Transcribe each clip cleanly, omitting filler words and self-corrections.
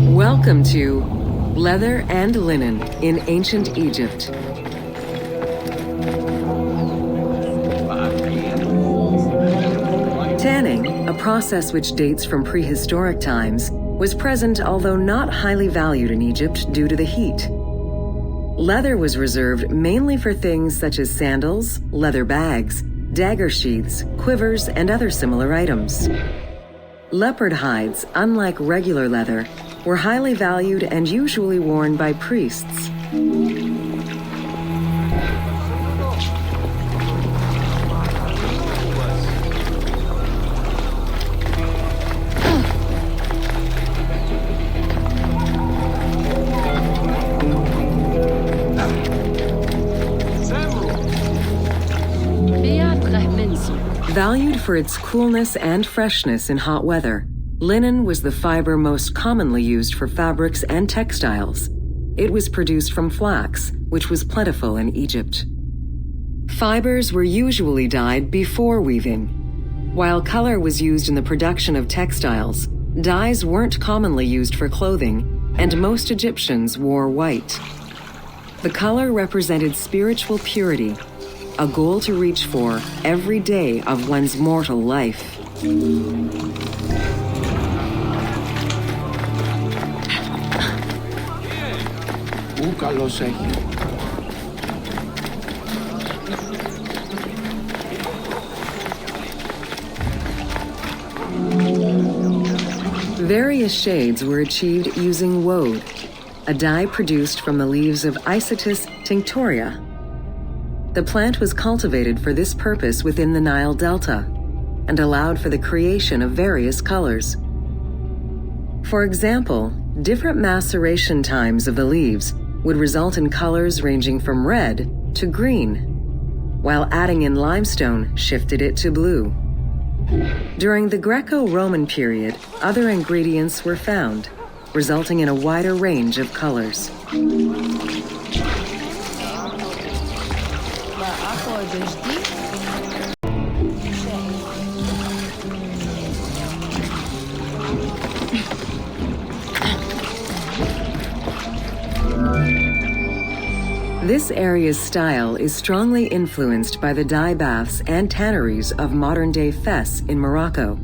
Welcome to Leather and Linen in Ancient Egypt. Tanning, a process which dates from prehistoric times, was present although not highly valued in Egypt due to the heat. Leather was reserved mainly for things such as sandals, leather bags, dagger sheaths, quivers, and other similar items. Leopard hides, unlike regular leather, were highly valued and usually worn by priests. Valued for its coolness and freshness in hot weather, linen was the fiber most commonly used for fabrics and textiles. It was produced from flax, which was plentiful in Egypt. Fibers were usually dyed before weaving. While color was used in the production of textiles, dyes weren't commonly used for clothing, and most Egyptians wore white. The color represented spiritual purity, a goal to reach for every day of one's mortal life. Various shades were achieved using woad, a dye produced from the leaves of Isotis tinctoria. The plant was cultivated for this purpose within the Nile Delta and allowed for the creation of various colors. For example, different maceration times of the leaves would result in colors ranging from red to green, while adding in limestone shifted it to blue. During the Greco-Roman period, other ingredients were found, resulting in a wider range of colors. This area's style is strongly influenced by the dye baths and tanneries of modern-day Fes in Morocco.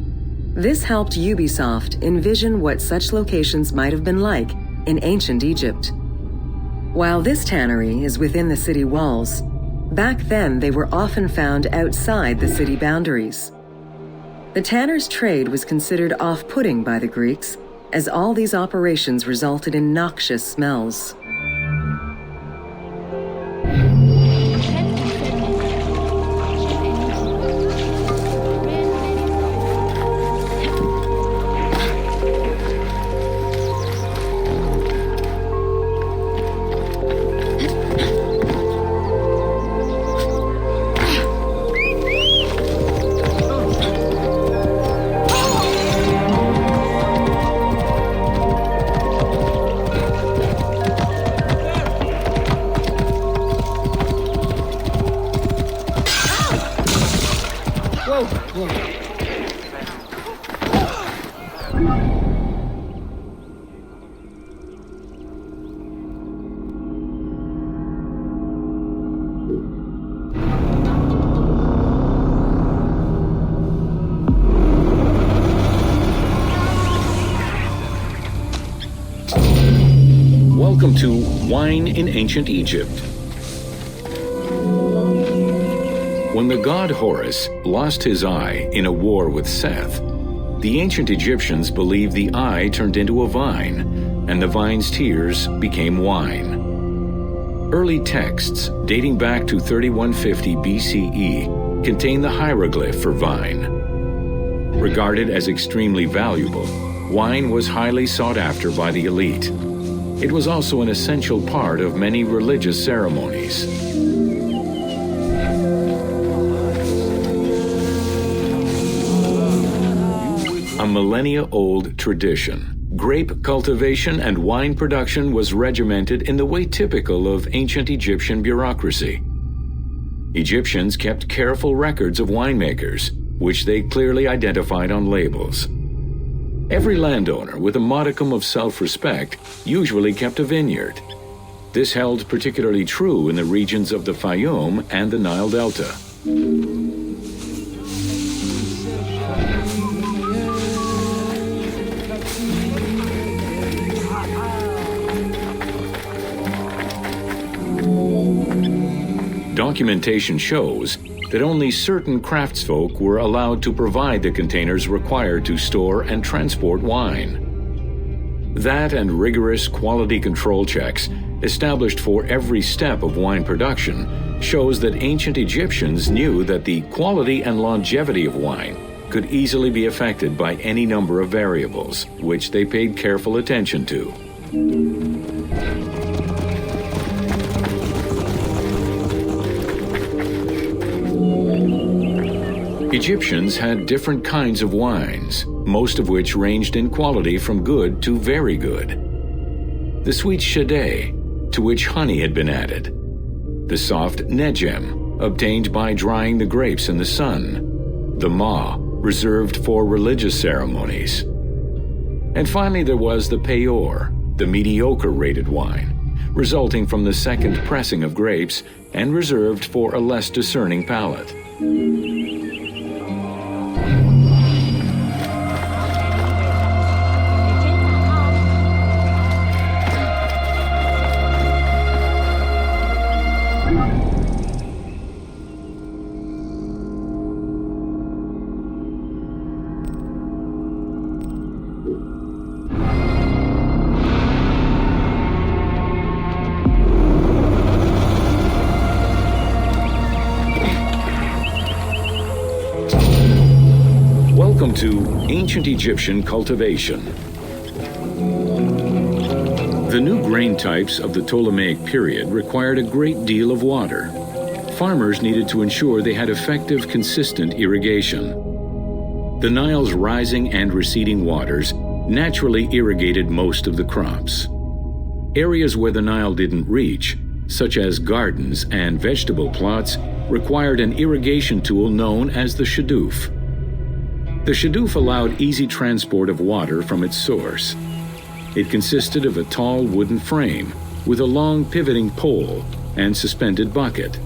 This helped Ubisoft envision what such locations might have been like in ancient Egypt. While this tannery is within the city walls, back then they were often found outside the city boundaries. The tanner's trade was considered off-putting by the Greeks, as all these operations resulted in noxious smells. Welcome to Wine in Ancient Egypt. When the god Horus lost his eye in a war with Seth, the ancient Egyptians believed the eye turned into a vine, and the vine's tears became wine. Early texts, dating back to 3150 BCE, contain the hieroglyph for vine. Regarded as extremely valuable, wine was highly sought after by the elite. It was also an essential part of many religious ceremonies. A millennia-old tradition, grape cultivation and wine production was regimented in the way typical of ancient Egyptian bureaucracy. Egyptians kept careful records of winemakers, which they clearly identified on labels. Every landowner with a modicum of self-respect usually kept a vineyard. This held particularly true in the regions of the Fayum and the Nile Delta. Documentation shows that only certain craftsfolk were allowed to provide the containers required to store and transport wine. That and rigorous quality control checks established for every step of wine production shows that ancient Egyptians knew that the quality and longevity of wine could easily be affected by any number of variables, which they paid careful attention to. Egyptians had different kinds of wines, most of which ranged in quality from good to very good. The sweet shadé, to which honey had been added. The soft nejem, obtained by drying the grapes in the sun. The ma, reserved for religious ceremonies. And finally there was the peyor, the mediocre-rated wine, resulting from the second pressing of grapes and reserved for a less discerning palate. Welcome to Ancient Egyptian Cultivation. The new grain types of the Ptolemaic period required a great deal of water. Farmers needed to ensure they had effective, consistent irrigation. The Nile's rising and receding waters naturally irrigated most of the crops. Areas where the Nile didn't reach, such as gardens and vegetable plots, required an irrigation tool known as the shadoof. The shadoof allowed easy transport of water from its source. It consisted of a tall wooden frame with a long pivoting pole and suspended bucket.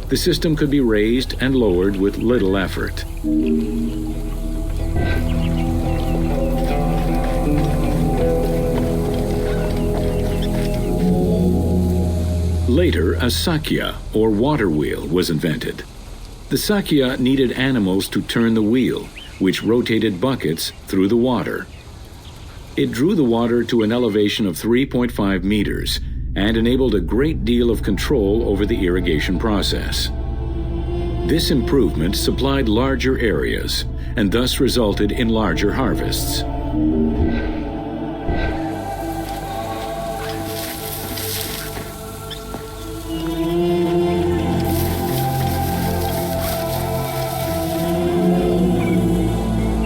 The system could be raised and lowered with little effort. Later, a sakya, or water wheel, was invented. The sakya needed animals to turn the wheel, which rotated buckets through the water. It drew the water to an elevation of 3.5 meters and enabled a great deal of control over the irrigation process. This improvement supplied larger areas and thus resulted in larger harvests.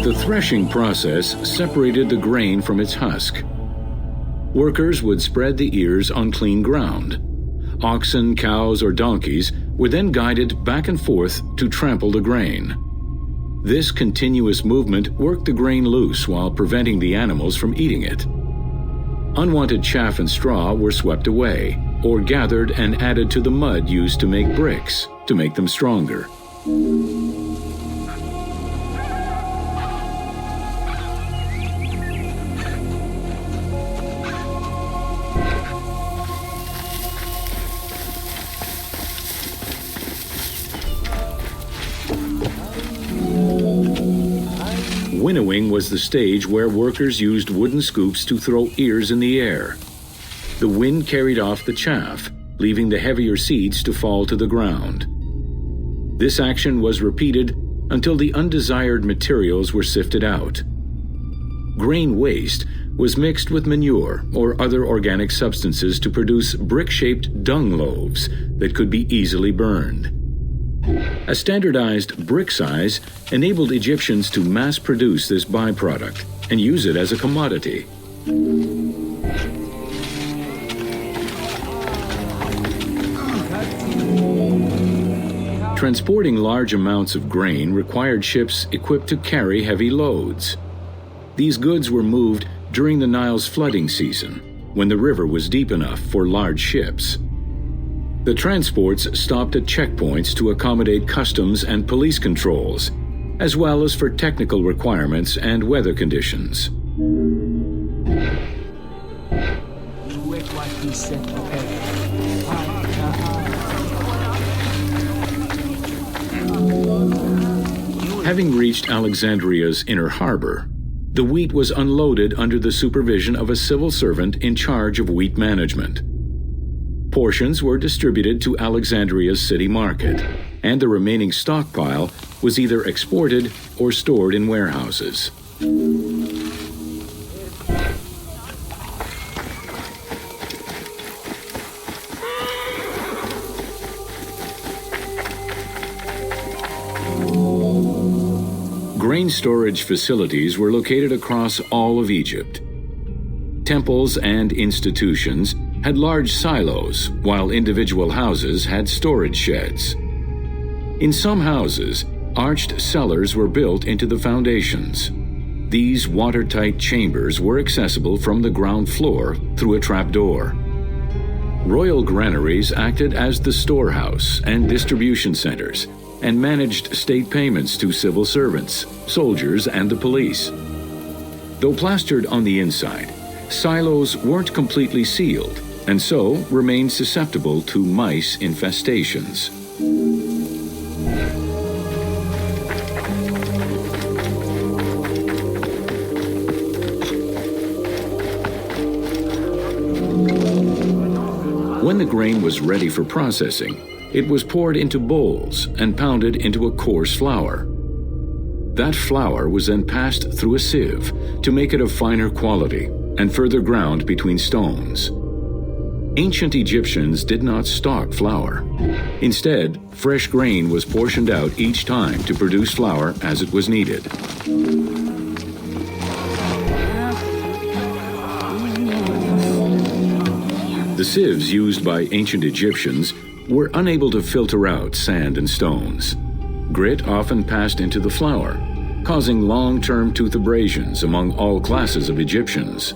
The threshing process separated the grain from its husk. Workers would spread the ears on clean ground. Oxen, cows, or donkeys were then guided back and forth to trample the grain. This continuous movement worked the grain loose while preventing the animals from eating it. Unwanted chaff and straw were swept away, or gathered and added to the mud used to make bricks, to make them stronger. Winnowing was the stage where workers used wooden scoops to throw ears in the air. The wind carried off the chaff, leaving the heavier seeds to fall to the ground. This action was repeated until the undesired materials were sifted out. Grain waste was mixed with manure or other organic substances to produce brick-shaped dung loaves that could be easily burned. A standardized brick size enabled Egyptians to mass produce this byproduct and use it as a commodity. Transporting large amounts of grain required ships equipped to carry heavy loads. These goods were moved during the Nile's flooding season, when the river was deep enough for large ships. The transports stopped at checkpoints to accommodate customs and police controls, as well as for technical requirements and weather conditions. Having reached Alexandria's inner harbor, the wheat was unloaded under the supervision of a civil servant in charge of wheat management. Portions were distributed to Alexandria's city market, and the remaining stockpile was either exported or stored in warehouses. Grain storage facilities were located across all of Egypt. Temples and institutions had large silos, while individual houses had storage sheds. In some houses, arched cellars were built into the foundations. These watertight chambers were accessible from the ground floor through a trapdoor. Royal granaries acted as the storehouse and distribution centers, and managed state payments to civil servants, soldiers, and the police. Though plastered on the inside, silos weren't completely sealed, and so remained susceptible to mice infestations. When the grain was ready for processing, it was poured into bowls and pounded into a coarse flour. That flour was then passed through a sieve to make it of finer quality and further ground between stones. Ancient Egyptians did not stock flour. Instead, fresh grain was portioned out each time to produce flour as it was needed. The sieves used by ancient Egyptians were unable to filter out sand and stones. Grit often passed into the flour, causing long-term tooth abrasions among all classes of Egyptians.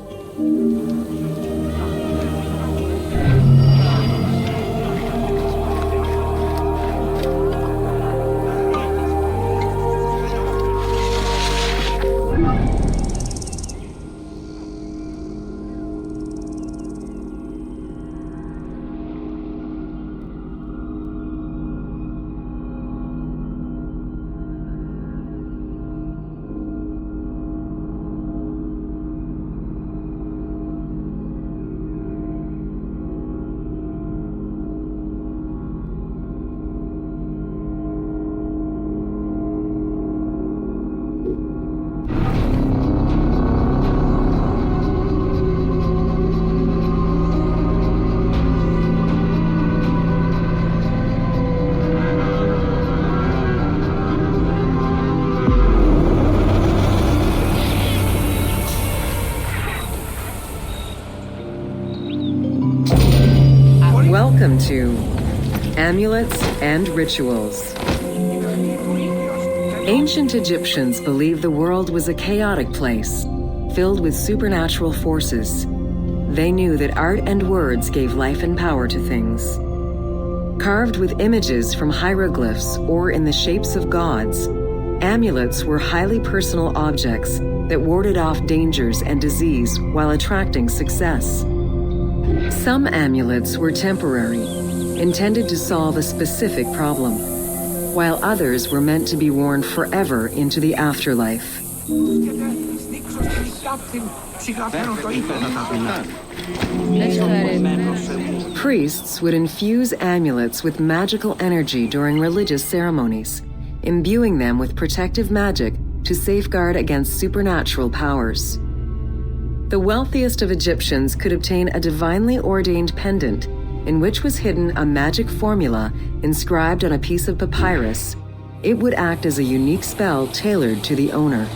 Welcome to Amulets and Rituals. Ancient Egyptians believed the world was a chaotic place, filled with supernatural forces. They knew that art and words gave life and power to things. Carved with images from hieroglyphs or in the shapes of gods, amulets were highly personal objects that warded off dangers and disease while attracting success. Some amulets were temporary, intended to solve a specific problem, while others were meant to be worn forever into the afterlife. Priests would infuse amulets with magical energy during religious ceremonies, imbuing them with protective magic to safeguard against supernatural powers. The wealthiest of Egyptians could obtain a divinely ordained pendant in which was hidden a magic formula inscribed on a piece of papyrus. It would act as a unique spell tailored to the owner.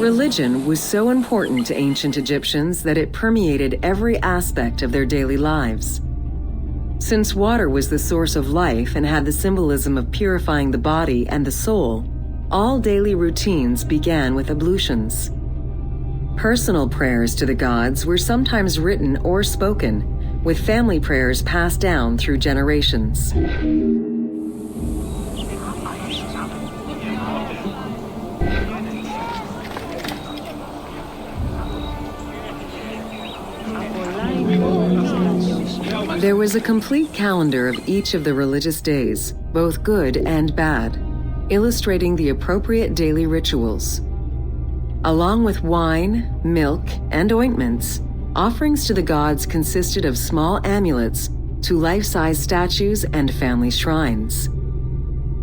Religion was so important to ancient Egyptians that it permeated every aspect of their daily lives. Since water was the source of life and had the symbolism of purifying the body and the soul, all daily routines began with ablutions. Personal prayers to the gods were sometimes written or spoken, with family prayers passed down through generations. There was a complete calendar of each of the religious days, both good and bad, illustrating the appropriate daily rituals. Along with wine, milk, and ointments, offerings to the gods consisted of small amulets to life-size statues and family shrines.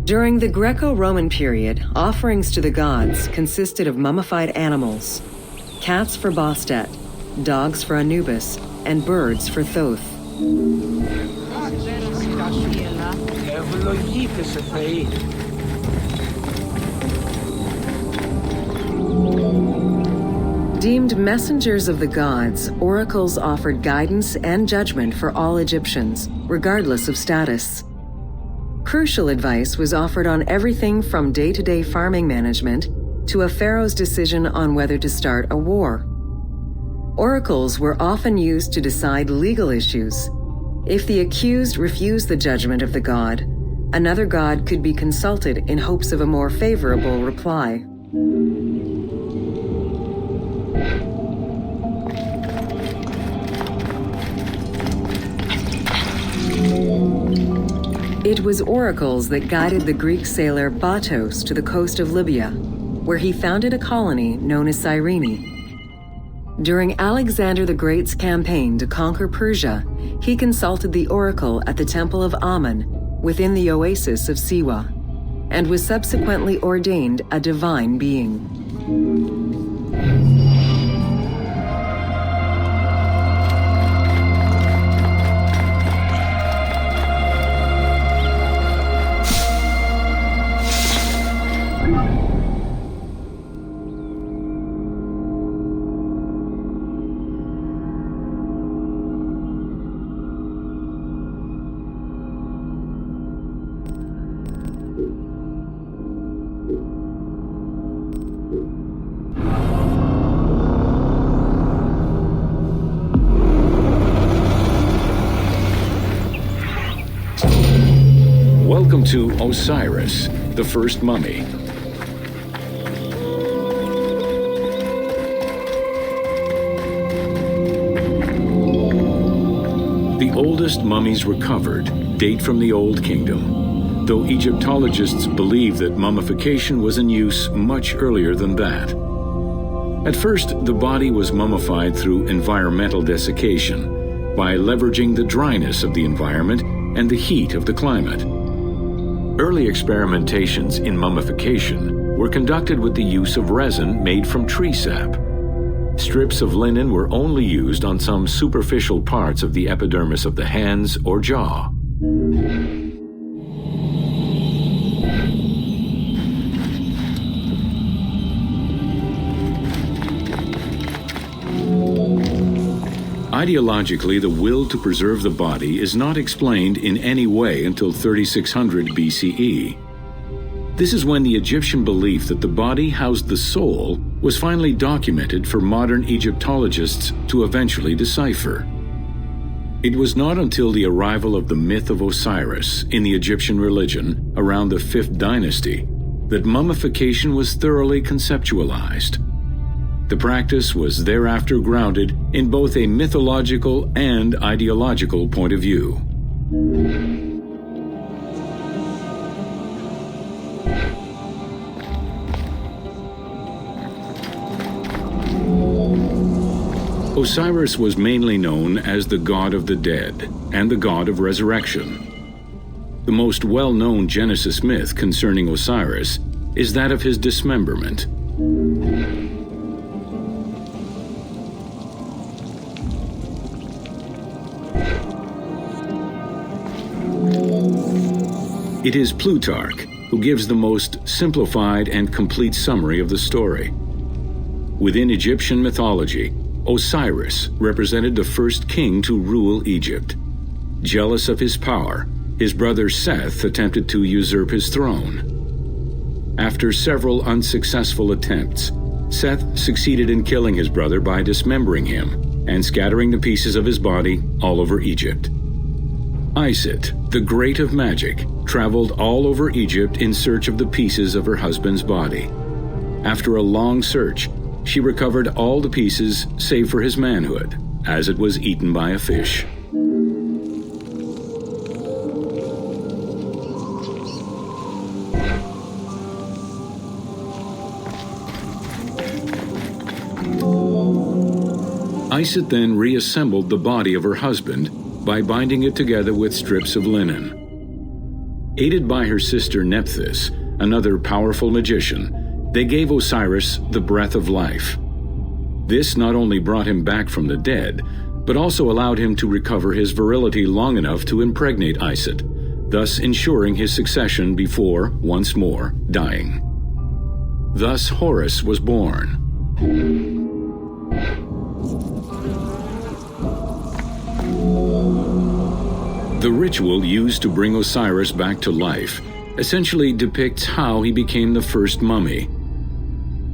During the Greco-Roman period, offerings to the gods consisted of mummified animals, cats for Bastet, dogs for Anubis, and birds for Thoth. Deemed messengers of the gods, oracles offered guidance and judgment for all Egyptians, regardless of status. Crucial advice was offered on everything from day-to-day farming management to a pharaoh's decision on whether to start a war. Oracles were often used to decide legal issues. If the accused refused the judgment of the god, another god could be consulted in hopes of a more favorable reply. It was oracles that guided the Greek sailor Batos to the coast of Libya, where he founded a colony known as Cyrene. During Alexander the Great's campaign to conquer Persia, he consulted the oracle at the Temple of Amun within the oasis of Siwa, and was subsequently ordained a divine being. Welcome to Osiris, the first mummy. The oldest mummies recovered date from the Old Kingdom, though Egyptologists believe that mummification was in use much earlier than that. At first, the body was mummified through environmental desiccation, by leveraging the dryness of the environment and the heat of the climate. Early experimentations in mummification were conducted with the use of resin made from tree sap. Strips of linen were only used on some superficial parts of the epidermis of the hands or jaw. Ideologically, the will to preserve the body is not explained in any way until 3600 BCE. This is when the Egyptian belief that the body housed the soul was finally documented for modern Egyptologists to eventually decipher. It was not until the arrival of the myth of Osiris in the Egyptian religion around the 5th dynasty that mummification was thoroughly conceptualized. The practice was thereafter grounded in both a mythological and ideological point of view. Osiris was mainly known as the god of the dead and the god of resurrection. The most well-known Genesis myth concerning Osiris is that of his dismemberment. It is Plutarch who gives the most simplified and complete summary of the story. Within Egyptian mythology, Osiris represented the first king to rule Egypt. Jealous of his power, his brother Seth attempted to usurp his throne. After several unsuccessful attempts, Seth succeeded in killing his brother by dismembering him and scattering the pieces of his body all over Egypt. Isit, the Great of Magic, traveled all over Egypt in search of the pieces of her husband's body. After a long search, she recovered all the pieces save for his manhood, as it was eaten by a fish. Isit then reassembled the body of her husband by binding it together with strips of linen. Aided by her sister Nephthys, another powerful magician, they gave Osiris the breath of life. This not only brought him back from the dead, but also allowed him to recover his virility long enough to impregnate Isit, thus ensuring his succession before, once more, dying. Thus Horus was born. The ritual used to bring Osiris back to life essentially depicts how he became the first mummy.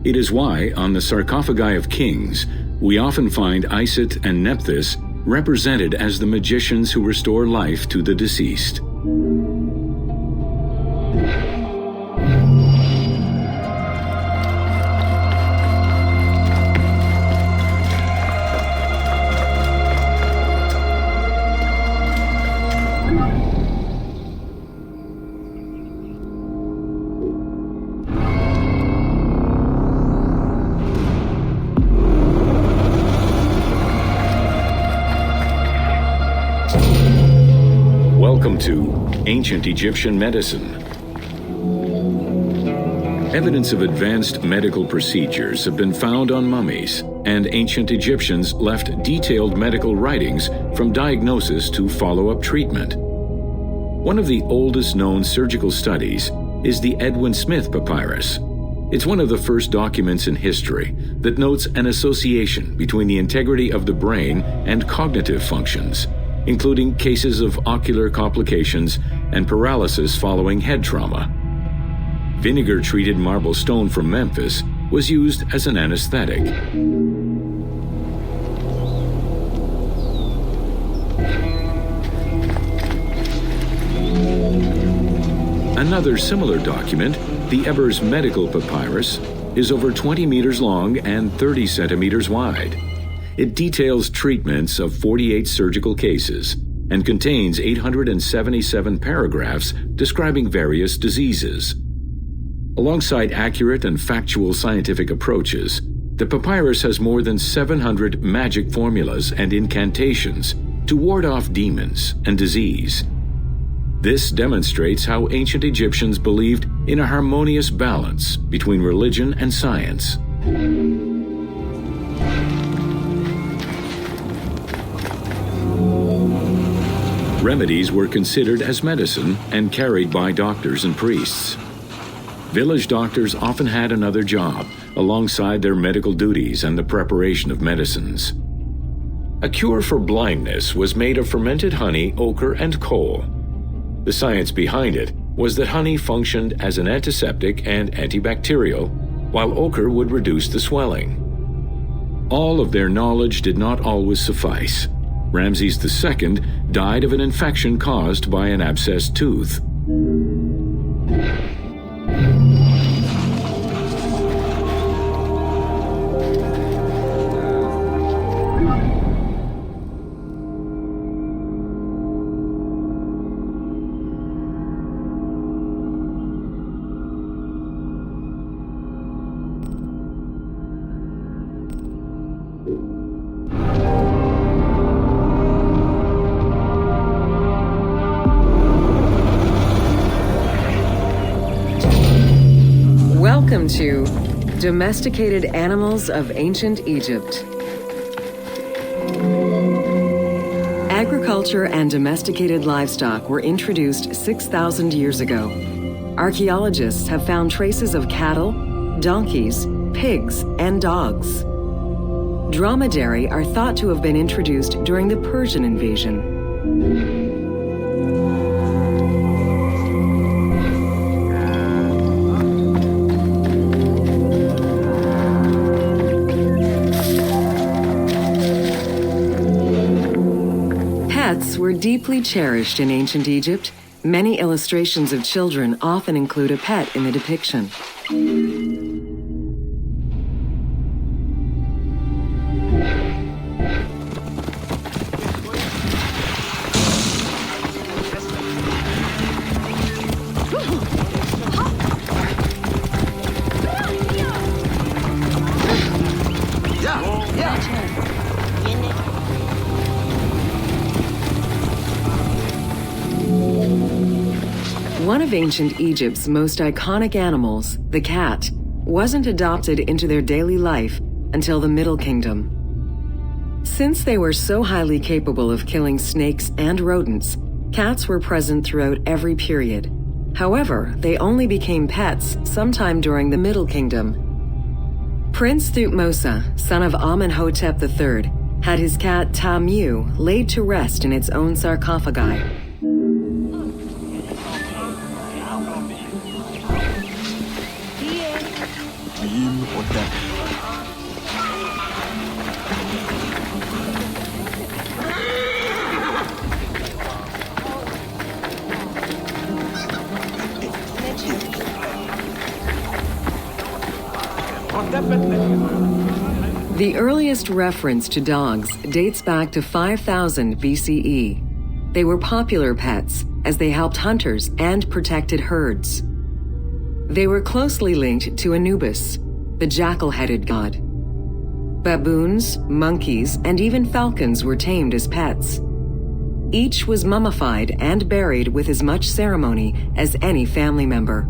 It is why, on the sarcophagi of kings, we often find Isit and Nephthys represented as the magicians who restore life to the deceased. Welcome to Ancient Egyptian Medicine. Evidence of advanced medical procedures have been found on mummies, and ancient Egyptians left detailed medical writings from diagnosis to follow-up treatment. One of the oldest known surgical studies is the Edwin Smith Papyrus. It's one of the first documents in history that notes an association between the integrity of the brain and cognitive functions, including cases of ocular complications and paralysis following head trauma. Vinegar-treated marble stone from Memphis was used as an anesthetic. Another similar document, the Ebers Medical Papyrus, is over 20 meters long and 30 centimeters wide. It details treatments of 48 surgical cases and contains 877 paragraphs describing various diseases. Alongside accurate and factual scientific approaches, the papyrus has more than 700 magic formulas and incantations to ward off demons and disease. This demonstrates how ancient Egyptians believed in a harmonious balance between religion and science. Remedies were considered as medicine and carried by doctors and priests. Village doctors often had another job alongside their medical duties and the preparation of medicines. A cure for blindness was made of fermented honey, ochre, and coal. The science behind it was that honey functioned as an antiseptic and antibacterial, while ochre would reduce the swelling. All of their knowledge did not always suffice. Ramses II died of an infection caused by an abscessed tooth. Welcome to Domesticated Animals of Ancient Egypt. Agriculture and domesticated livestock were introduced 6,000 years ago. Archaeologists have found traces of cattle, donkeys, pigs, and dogs. Dromedary are thought to have been introduced during the Persian invasion. Pets were deeply cherished in ancient Egypt. Many illustrations of children often include a pet in the depiction. One of ancient Egypt's most iconic animals, the cat, wasn't adopted into their daily life until the Middle Kingdom. Since they were so highly capable of killing snakes and rodents, cats were present throughout every period. However, they only became pets sometime during the Middle Kingdom. Prince Thutmose, son of Amenhotep III, had his cat Tamu laid to rest in its own sarcophagi. The earliest reference to dogs dates back to 5000 BCE. They were popular pets as they helped hunters and protected herds. They were closely linked to Anubis, the jackal-headed god. Baboons, monkeys, and even falcons were tamed as pets. Each was mummified and buried with as much ceremony as any family member.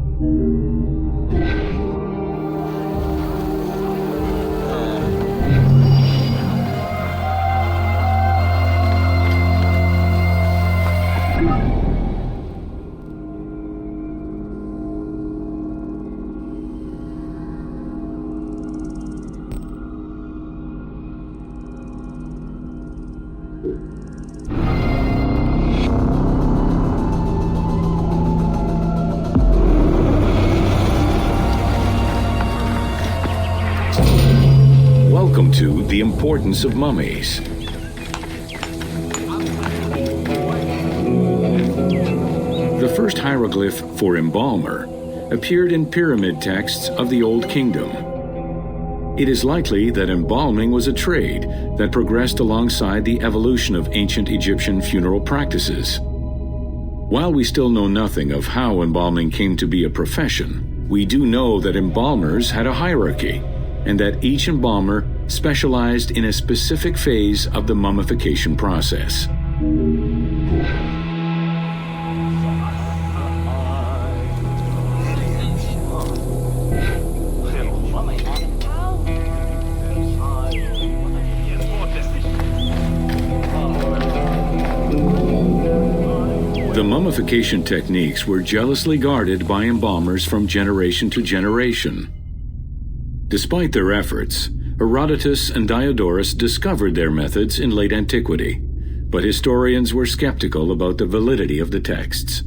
Welcome to The Importance of Mummies. The first hieroglyph for embalmer appeared in pyramid texts of the Old Kingdom. It is likely that embalming was a trade that progressed alongside the evolution of ancient Egyptian funeral practices. While we still know nothing of how embalming came to be a profession, we do know that embalmers had a hierarchy, and that each embalmer specialized in a specific phase of the mummification process. The mummification techniques were jealously guarded by embalmers from generation to generation. Despite their efforts, Herodotus and Diodorus discovered their methods in late antiquity, but historians were skeptical about the validity of the texts.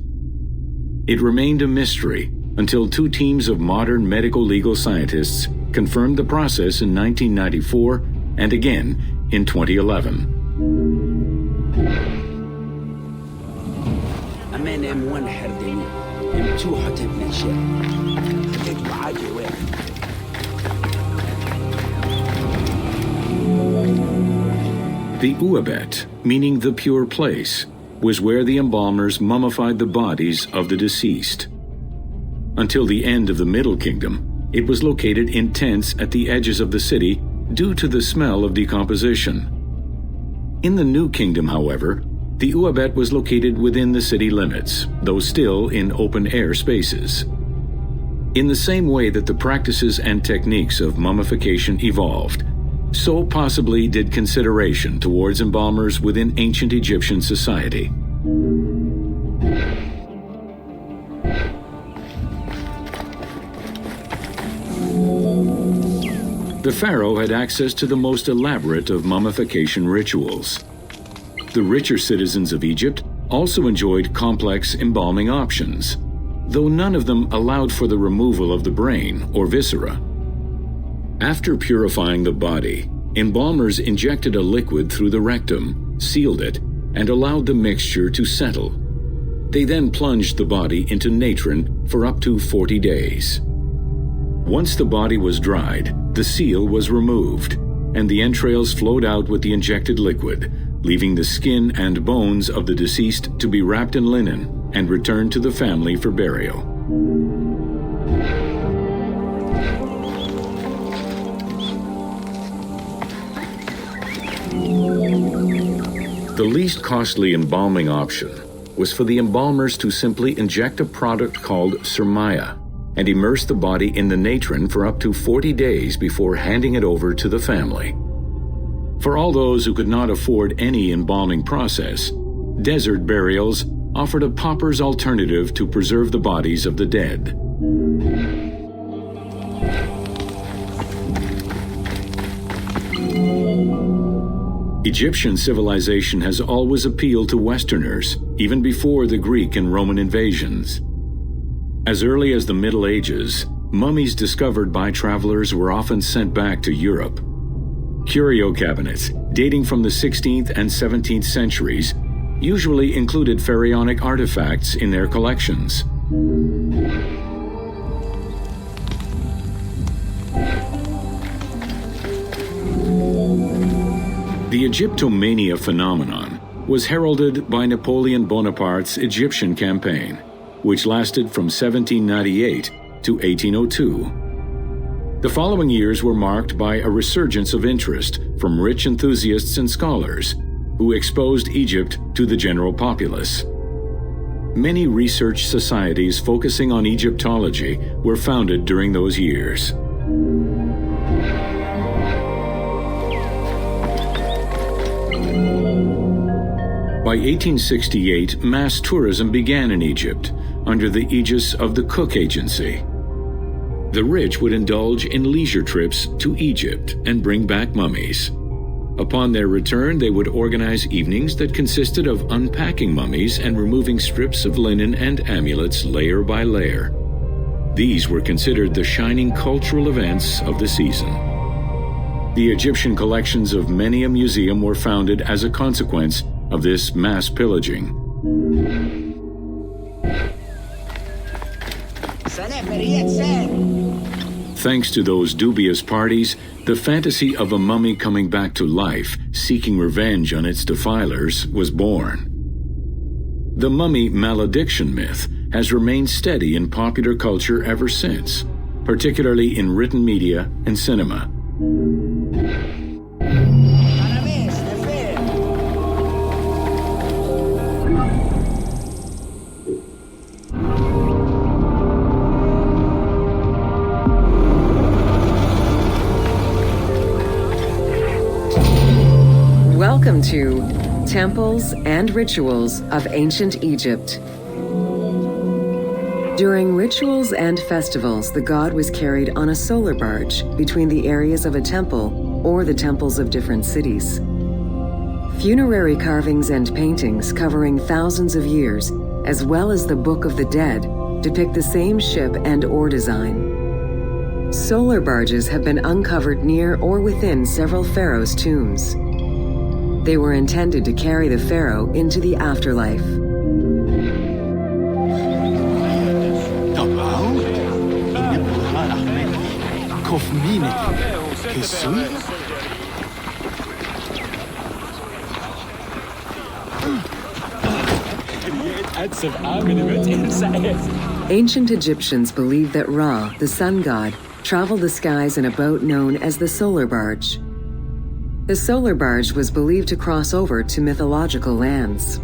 It remained a mystery until two teams of modern medical legal scientists confirmed the process in 1994 and again in 2011. The Uabet, meaning the pure place, was where the embalmers mummified the bodies of the deceased. Until the end of the Middle Kingdom, it was located in tents at the edges of the city due to the smell of decomposition. In the New Kingdom, however, the Uabet was located within the city limits, though still in open-air spaces. In the same way that the practices and techniques of mummification evolved, so possibly did consideration towards embalmers within ancient Egyptian society. The pharaoh had access to the most elaborate of mummification rituals. The richer citizens of Egypt also enjoyed complex embalming options, though none of them allowed for the removal of the brain or viscera. After purifying the body, embalmers injected a liquid through the rectum, sealed it, and allowed the mixture to settle. They then plunged the body into natron for up to 40 days. Once the body was dried, the seal was removed, and the entrails flowed out with the injected liquid, leaving the skin and bones of the deceased to be wrapped in linen and returned to the family for burial. The least costly embalming option was for the embalmers to simply inject a product called surmaya and immerse the body in the natron for up to 40 days before handing it over to the family. For all those who could not afford any embalming process, desert burials offered a pauper's alternative to preserve the bodies of the dead. Egyptian civilization has always appealed to Westerners, even before the Greek and Roman invasions. As early as the Middle Ages, mummies discovered by travelers were often sent back to Europe. Curio cabinets, dating from the 16th and 17th centuries, usually included pharaonic artifacts in their collections. The Egyptomania phenomenon was heralded by Napoleon Bonaparte's Egyptian campaign, which lasted from 1798 to 1802. The following years were marked by a resurgence of interest from rich enthusiasts and scholars who exposed Egypt to the general populace. Many research societies focusing on Egyptology were founded during those years. By 1868, mass tourism began in Egypt under the aegis of the Cook Agency. The rich would indulge in leisure trips to Egypt and bring back mummies. Upon their return, they would organize evenings that consisted of unpacking mummies and removing strips of linen and amulets layer by layer. These were considered the shining cultural events of the season. The Egyptian collections of many a museum were founded as a consequence of this mass pillaging. Thanks to those dubious parties, the fantasy of a mummy coming back to life, seeking revenge on its defilers, was born. The mummy malediction myth has remained steady in popular culture ever since, particularly in written media and cinema. Welcome to Temples and Rituals of Ancient Egypt. During rituals and festivals, the god was carried on a solar barge between the areas of a temple or the temples of different cities. Funerary carvings and paintings covering thousands of years, as well as the Book of the Dead, depict the same ship and oar design. Solar barges have been uncovered near or within several pharaohs' tombs. They were intended to carry the pharaoh into the afterlife. Ancient Egyptians believed that Ra, the sun god, traveled the skies in a boat known as the solar barge. The solar barge was believed to cross over to mythological lands.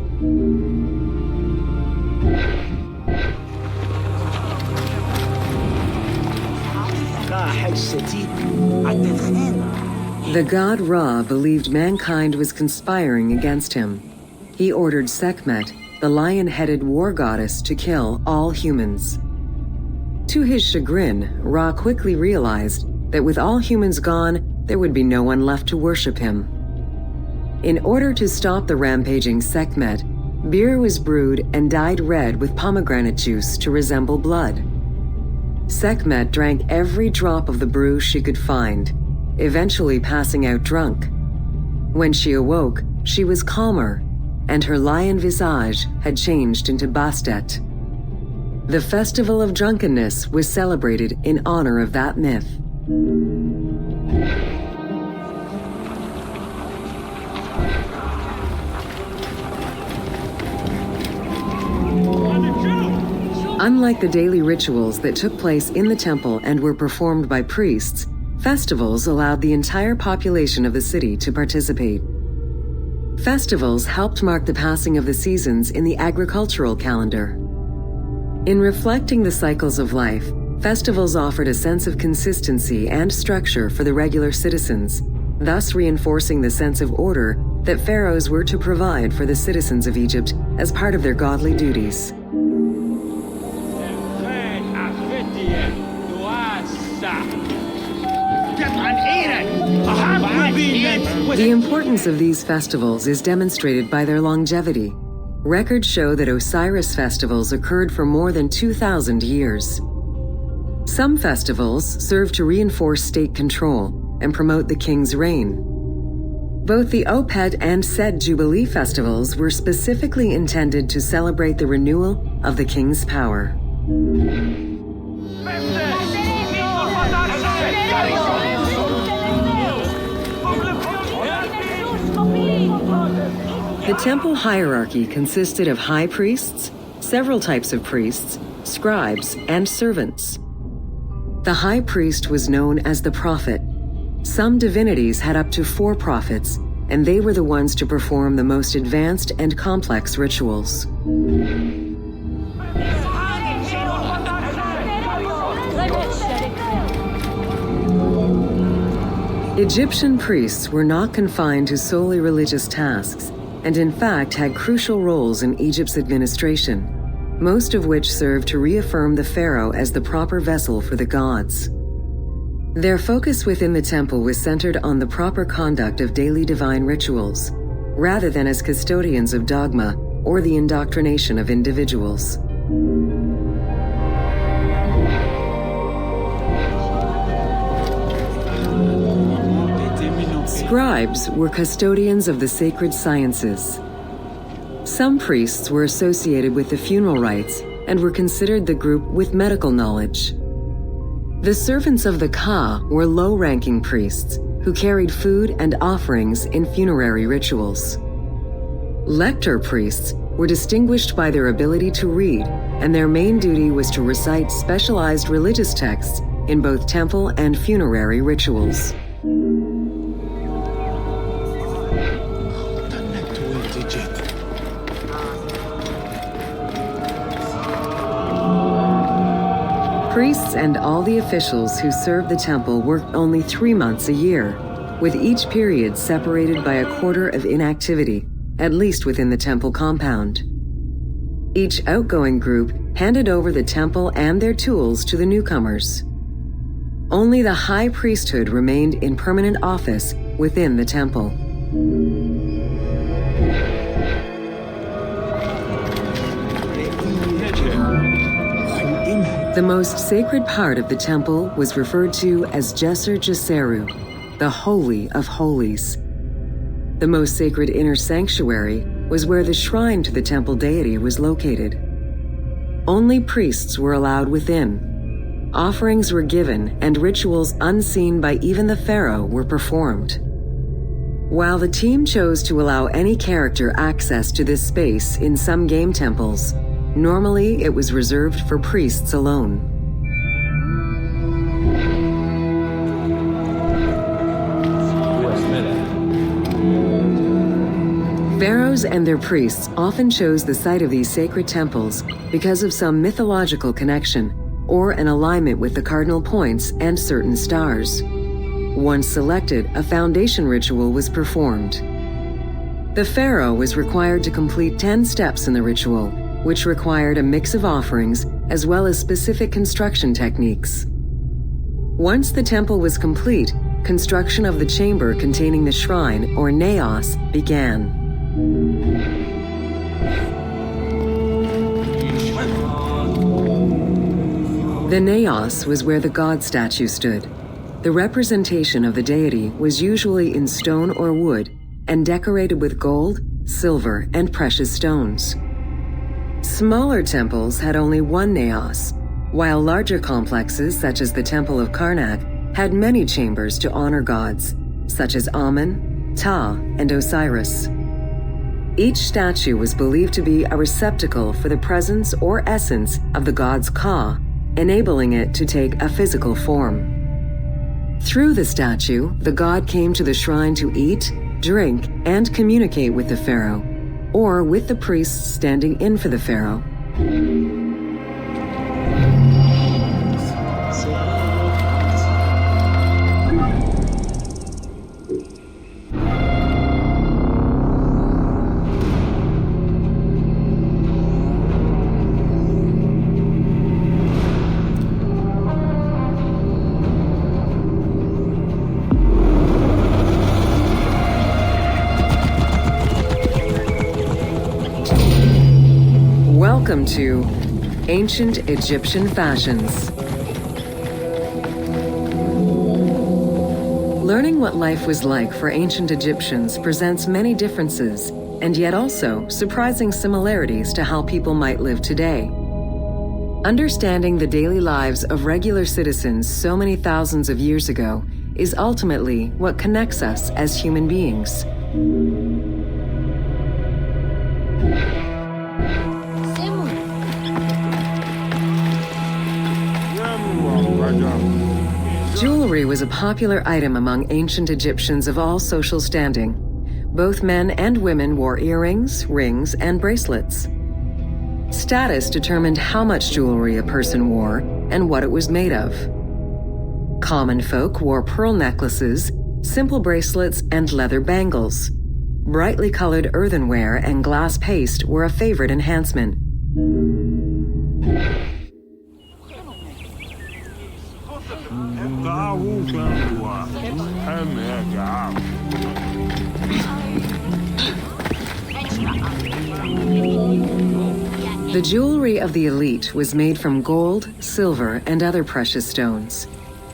The god Ra believed mankind was conspiring against him. He ordered Sekhmet, the lion-headed war goddess, to kill all humans. To his chagrin, Ra quickly realized that with all humans gone, there would be no one left to worship him. In order to stop the rampaging Sekhmet, beer was brewed and dyed red with pomegranate juice to resemble blood. Sekhmet drank every drop of the brew she could find, eventually passing out drunk. When she awoke, she was calmer, and her lion visage had changed into Bastet. The Festival of Drunkenness was celebrated in honor of that myth. Unlike the daily rituals that took place in the temple and were performed by priests, festivals allowed the entire population of the city to participate. Festivals helped mark the passing of the seasons in the agricultural calendar. In reflecting the cycles of life, festivals offered a sense of consistency and structure for the regular citizens, thus reinforcing the sense of order that pharaohs were to provide for the citizens of Egypt as part of their godly duties. The importance of these festivals is demonstrated by their longevity. Records show that Osiris festivals occurred for more than 2,000 years. Some festivals serve to reinforce state control and promote the king's reign. Both the Opet and Sed Jubilee festivals were specifically intended to celebrate the renewal of the king's power. The temple hierarchy consisted of high priests, several types of priests, scribes, and servants. The high priest was known as the prophet. Some divinities had up to 4 prophets, and they were the ones to perform the most advanced and complex rituals. Egyptian priests were not confined to solely religious tasks, and in fact had crucial roles in Egypt's administration, most of which served to reaffirm the pharaoh as the proper vessel for the gods. Their focus within the temple was centered on the proper conduct of daily divine rituals, rather than as custodians of dogma or the indoctrination of individuals. Scribes were custodians of the sacred sciences. Some priests were associated with the funeral rites and were considered the group with medical knowledge. The servants of the Ka were low-ranking priests who carried food and offerings in funerary rituals. Lector priests were distinguished by their ability to read, and their main duty was to recite specialized religious texts in both temple and funerary rituals. Priests and all the officials who served the temple worked only 3 months a year, with each period separated by a quarter of inactivity, at least within the temple compound. Each outgoing group handed over the temple and their tools to the newcomers. Only the high priesthood remained in permanent office within the temple. The most sacred part of the temple was referred to as Djeser Djeseru, the Holy of Holies. The most sacred inner sanctuary was where the shrine to the temple deity was located. Only priests were allowed within. Offerings were given and rituals unseen by even the pharaoh were performed. While the team chose to allow any character access to this space in some game temples, normally it was reserved for priests alone. Pharaohs and their priests often chose the site of these sacred temples because of some mythological connection or an alignment with the cardinal points and certain stars. Once selected, a foundation ritual was performed. The pharaoh was required to complete 10 steps in the ritual, which required a mix of offerings as well as specific construction techniques. Once the temple was complete, construction of the chamber containing the shrine, or naos, began. The naos was where the god statue stood. The representation of the deity was usually in stone or wood and decorated with gold, silver, and precious stones. Smaller temples had only one naos, while larger complexes, such as the Temple of Karnak, had many chambers to honor gods, such as Amun, Ptah, and Osiris. Each statue was believed to be a receptacle for the presence or essence of the god's Ka, enabling it to take a physical form. Through the statue, the god came to the shrine to eat, drink, and communicate with the pharaoh, or with the priests standing in for the pharaoh. Welcome to Ancient Egyptian Fashions. Learning what life was like for ancient Egyptians presents many differences, and yet also surprising similarities to how people might live today. Understanding the daily lives of regular citizens so many thousands of years ago is ultimately what connects us as human beings. Jewelry was a popular item among ancient Egyptians of all social standing. Both men and women wore earrings, rings, and bracelets. Status determined how much jewelry a person wore and what it was made of. Common folk wore pearl necklaces, simple bracelets, and leather bangles. Brightly colored earthenware and glass paste were a favorite enhancement. The jewelry of the elite was made from gold, silver, and other precious stones.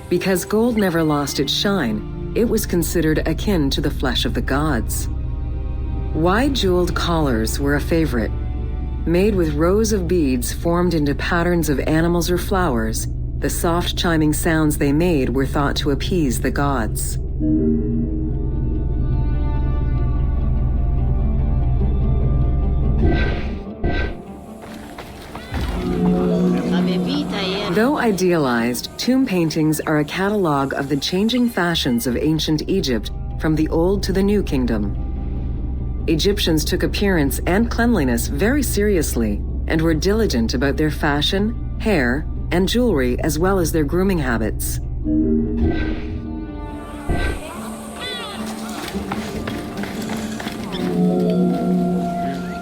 Because gold never lost its shine, it was considered akin to the flesh of the gods. Wide jeweled collars were a favorite. Made with rows of beads formed into patterns of animals or flowers, the soft chiming sounds they made were thought to appease the gods. Though idealized, tomb paintings are a catalog of the changing fashions of ancient Egypt from the Old to the New Kingdom. Egyptians took appearance and cleanliness very seriously and were diligent about their fashion, hair, and jewelry, as well as their grooming habits.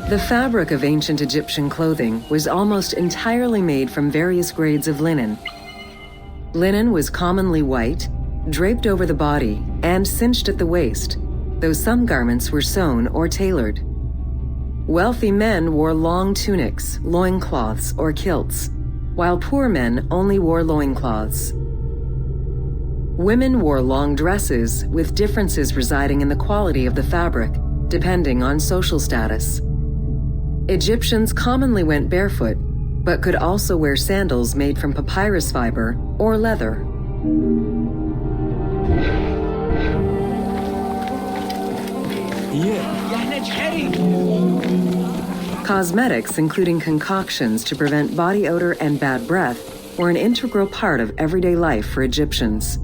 The fabric of ancient Egyptian clothing was almost entirely made from various grades of linen. Linen was commonly white, draped over the body, and cinched at the waist, though some garments were sewn or tailored. Wealthy men wore long tunics, loincloths, or kilts, while poor men only wore loincloths. Women wore long dresses, with differences residing in the quality of the fabric, depending on social status. Egyptians commonly went barefoot, but could also wear sandals made from papyrus fiber or leather. Cosmetics, including concoctions to prevent body odor and bad breath, were an integral part of everyday life for Egyptians.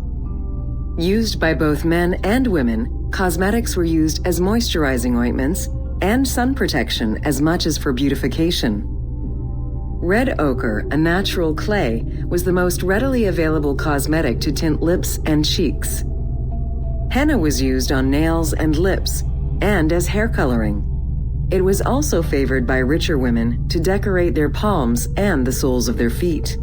Used by both men and women, cosmetics were used as moisturizing ointments and sun protection as much as for beautification. Red ochre, a natural clay, was the most readily available cosmetic to tint lips and cheeks. Henna was used on nails and lips, and as hair coloring. It was also favored by richer women to decorate their palms and the soles of their feet.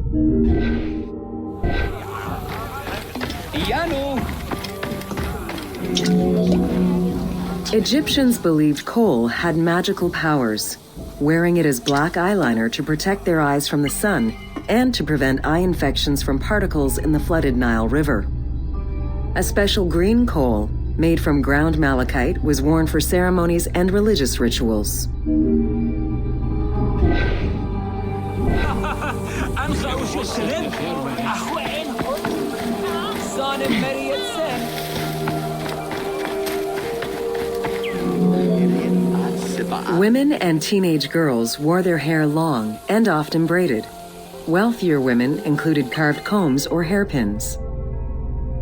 Egyptians believed kohl had magical powers, wearing it as black eyeliner to protect their eyes from the sun and to prevent eye infections from particles in the flooded Nile River. A special green kohl, made from ground malachite, was worn for ceremonies and religious rituals. Women and teenage girls wore their hair long and often braided. Wealthier women included carved combs or hairpins.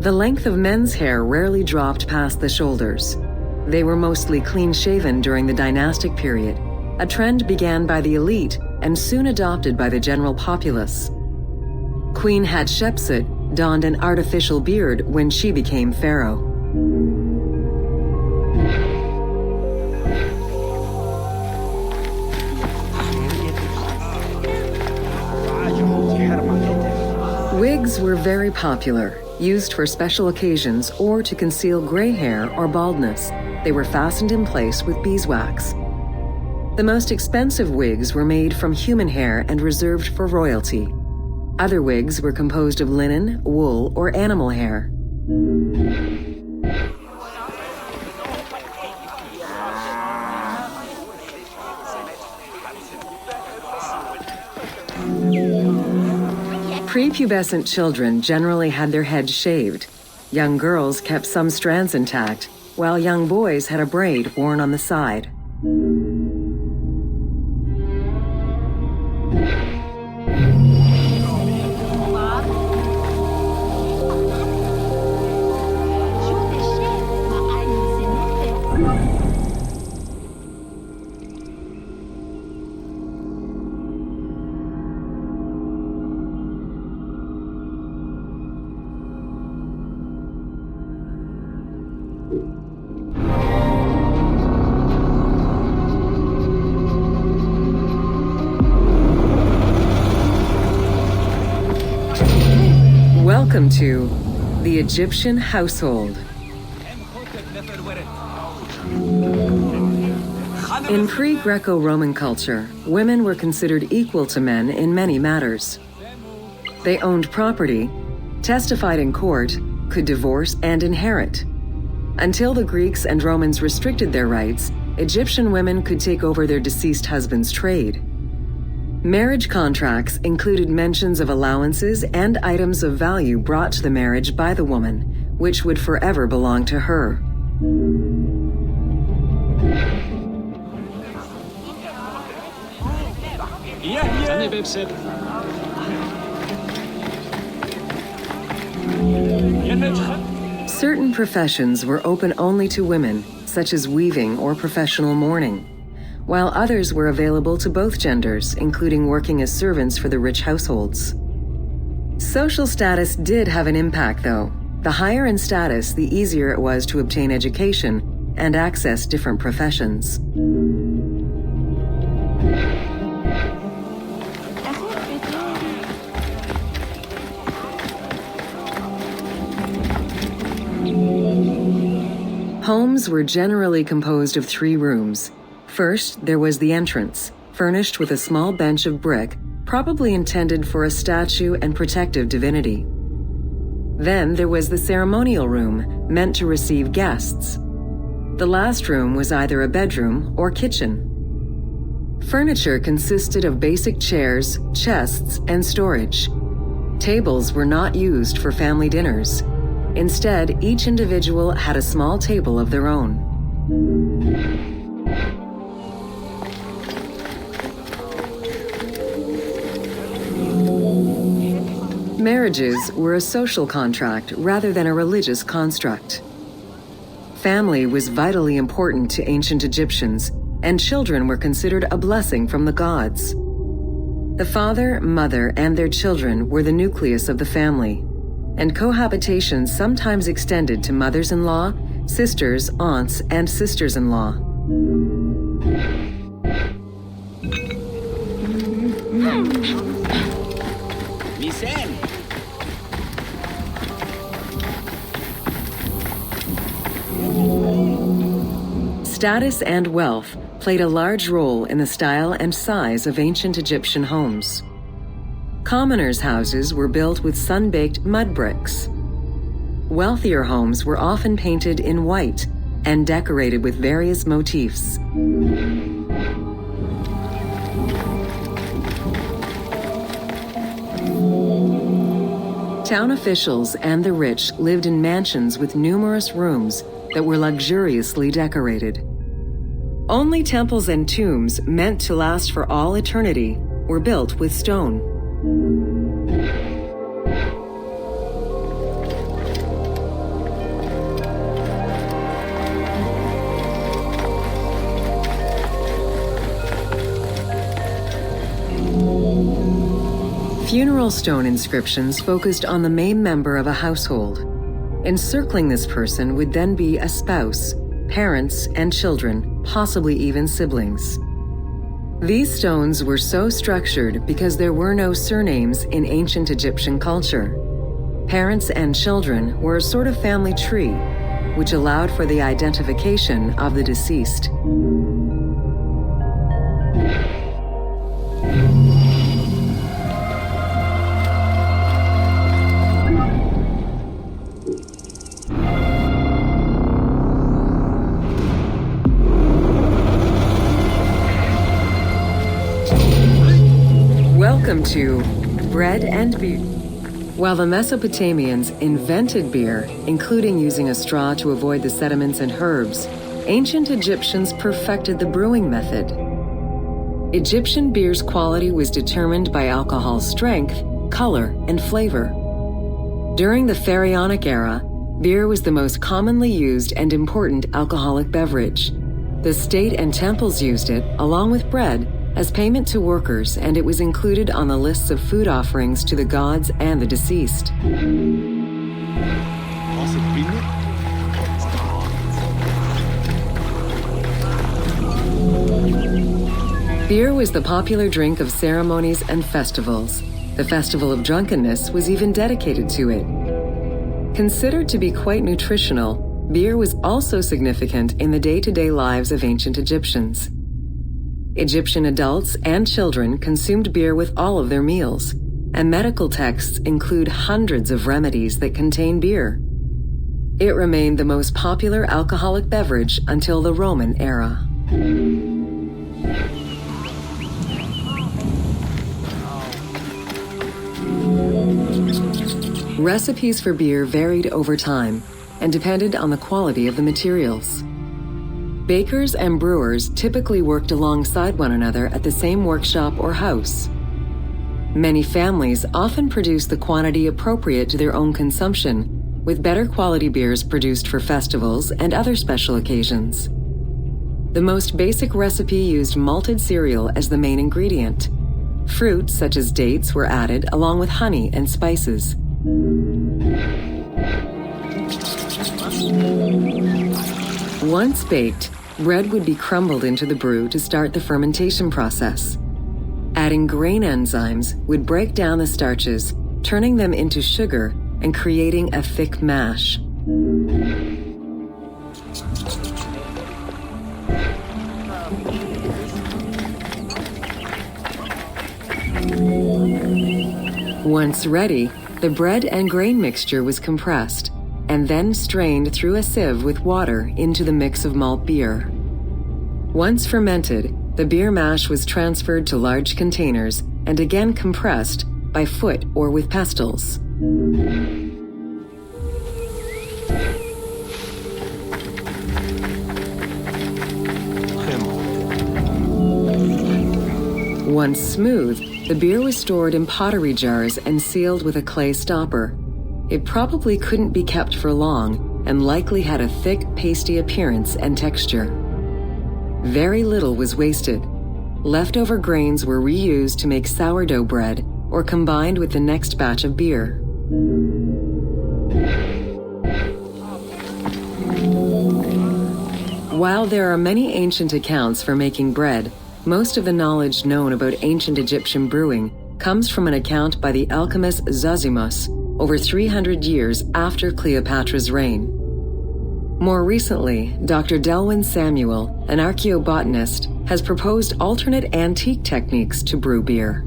The length of men's hair rarely dropped past the shoulders. They were mostly clean-shaven during the dynastic period, a trend began by the elite and soon adopted by the general populace. Queen Hatshepsut donned an artificial beard when she became pharaoh. Wigs were very popular, used for special occasions or to conceal gray hair or baldness. They were fastened in place with beeswax. The most expensive wigs were made from human hair and reserved for royalty. Other wigs were composed of linen, wool, or animal hair. Prepubescent children generally had their heads shaved. Young girls kept some strands intact, while young boys had a braid worn on the side. Welcome to the Egyptian household. In pre-Greco-Roman culture, women were considered equal to men in many matters. They owned property, testified in court, could divorce and inherit. Until the Greeks and Romans restricted their rights, Egyptian women could take over their deceased husband's trade. Marriage contracts included mentions of allowances and items of value brought to the marriage by the woman, which would forever belong to her. Certain professions were open only to women, such as weaving or professional mourning, while others were available to both genders, including working as servants for the rich households. Social status did have an impact, though. The higher in status, the easier it was to obtain education and access different professions. Homes were generally composed of 3 rooms. First, there was the entrance, furnished with a small bench of brick, probably intended for a statue and protective divinity. Then there was the ceremonial room, meant to receive guests. The last room was either a bedroom or kitchen. Furniture consisted of basic chairs, chests, and storage. Tables were not used for family dinners. Instead, each individual had a small table of their own. Marriages were a social contract rather than a religious construct. Family was vitally important to ancient Egyptians, and children were considered a blessing from the gods. The father, mother, and their children were the nucleus of the family, and cohabitation sometimes extended to mothers-in-law, sisters, aunts, and sisters-in-law. Status and wealth played a large role in the style and size of ancient Egyptian homes. Commoners' houses were built with sun-baked mud bricks. Wealthier homes were often painted in white and decorated with various motifs. Town officials and the rich lived in mansions with numerous rooms that were luxuriously decorated. Only temples and tombs meant to last for all eternity were built with stone. Funeral stone inscriptions focused on the main member of a household. Encircling this person would then be a spouse, parents, and children, possibly even siblings. These stones were so structured because there were no surnames in ancient Egyptian culture. Parents and children were a sort of family tree, which allowed for the identification of the deceased. Welcome to Bread and Beer. While the Mesopotamians invented beer, including using a straw to avoid the sediments and herbs, ancient Egyptians perfected the brewing method. Egyptian beer's quality was determined by alcohol's strength, color, and flavor. During the Pharaonic era, beer was the most commonly used and important alcoholic beverage. The state and temples used it, along with bread, as payment to workers, and it was included on the lists of food offerings to the gods and the deceased. Beer was the popular drink of ceremonies and festivals. The Festival of Drunkenness was even dedicated to it. Considered to be quite nutritional, beer was also significant in the day-to-day lives of ancient Egyptians. Egyptian adults and children consumed beer with all of their meals, and medical texts include hundreds of remedies that contain beer. It remained the most popular alcoholic beverage until the Roman era. Recipes for beer varied over time and depended on the quality of the materials. Bakers and brewers typically worked alongside one another at the same workshop or house. Many families often produced the quantity appropriate to their own consumption, with better quality beers produced for festivals and other special occasions. The most basic recipe used malted cereal as the main ingredient. Fruits such as dates were added along with honey and spices. Once baked, bread would be crumbled into the brew to start the fermentation process. Adding grain enzymes would break down the starches, turning them into sugar and creating a thick mash. Once ready, the bread and grain mixture was compressed and then strained through a sieve with water into the mix of malt beer. Once fermented, the beer mash was transferred to large containers and again compressed by foot or with pestles. Once smooth, the beer was stored in pottery jars and sealed with a clay stopper. It probably couldn't be kept for long and likely had a thick, pasty appearance and texture. Very little was wasted. Leftover grains were reused to make sourdough bread or combined with the next batch of beer. While there are many ancient accounts for making bread, most of the knowledge known about ancient Egyptian brewing comes from an account by the alchemist Zosimus over 300 years after Cleopatra's reign. More recently, Dr. Delwyn Samuel, an archaeobotanist, has proposed alternate antique techniques to brew beer.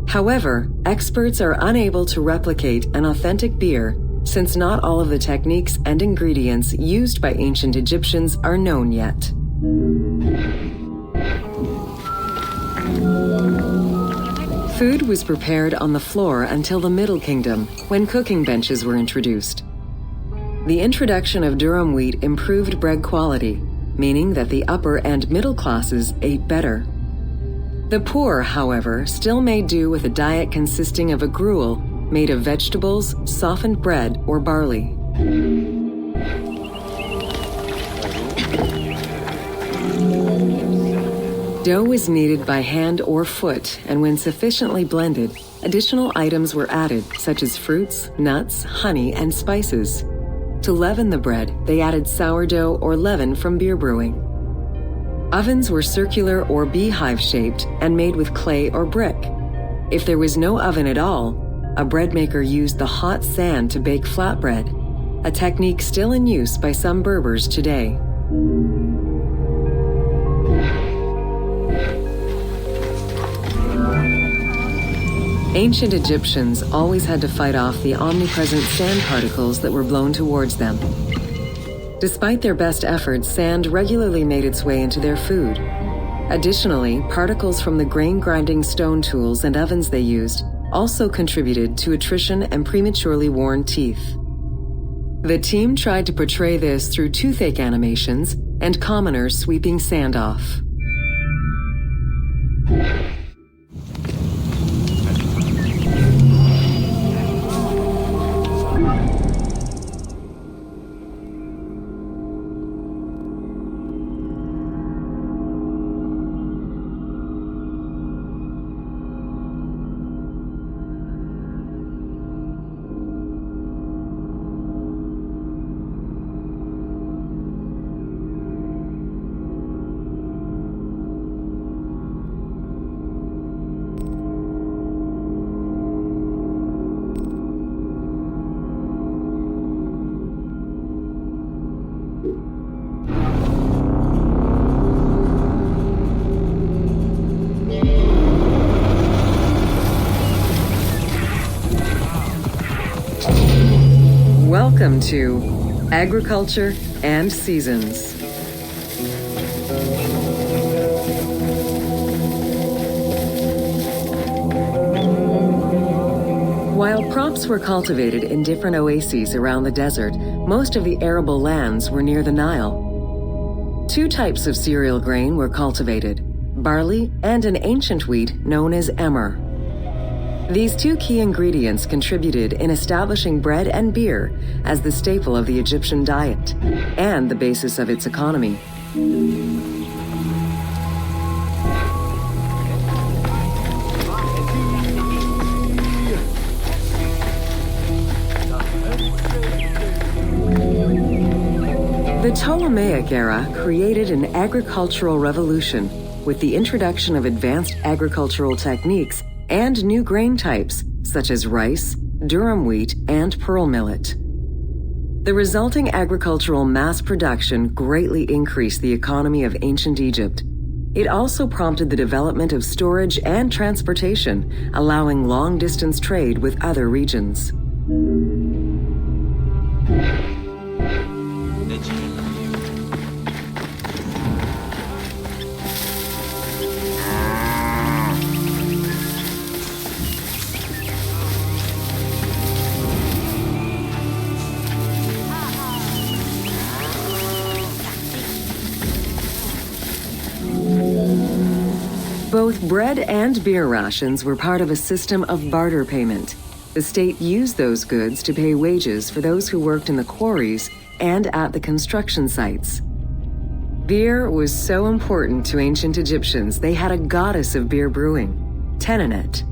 However, experts are unable to replicate an authentic beer since not all of the techniques and ingredients used by ancient Egyptians are known yet. Food was prepared on the floor until the Middle Kingdom, when cooking benches were introduced. The introduction of durum wheat improved bread quality, meaning that the upper and middle classes ate better. The poor, however, still made do with a diet consisting of a gruel made of vegetables, softened bread, or barley. Dough was kneaded by hand or foot, and when sufficiently blended, additional items were added, such as fruits, nuts, honey, and spices. To leaven the bread, they added sourdough or leaven from beer brewing. Ovens were circular or beehive-shaped and made with clay or brick. If there was no oven at all, a bread maker used the hot sand to bake flatbread, a technique still in use by some Berbers today. Ancient Egyptians always had to fight off the omnipresent sand particles that were blown towards them. Despite their best efforts, sand regularly made its way into their food. Additionally, particles from the grain-grinding stone tools and ovens they used also contributed to attrition and prematurely worn teeth. The team tried to portray this through toothache animations and commoners sweeping sand off. Welcome to Agriculture and Seasons. While crops were cultivated in different oases around the desert, most of the arable lands were near the Nile. Two types of cereal grain were cultivated, barley and an ancient wheat known as emmer. These two key ingredients contributed in establishing bread and beer as the staple of the Egyptian diet and the basis of its economy. The Ptolemaic era created an agricultural revolution with the introduction of advanced agricultural techniques and new grain types such as rice, durum wheat, and pearl millet. The resulting agricultural mass production greatly increased the economy of ancient Egypt. It also prompted the development of storage and transportation, allowing long-distance trade with other regions. Both bread and beer rations were part of a system of barter payment. The state used those goods to pay wages for those who worked in the quarries and at the construction sites. Beer was so important to ancient Egyptians, they had a goddess of beer brewing, Tenenet.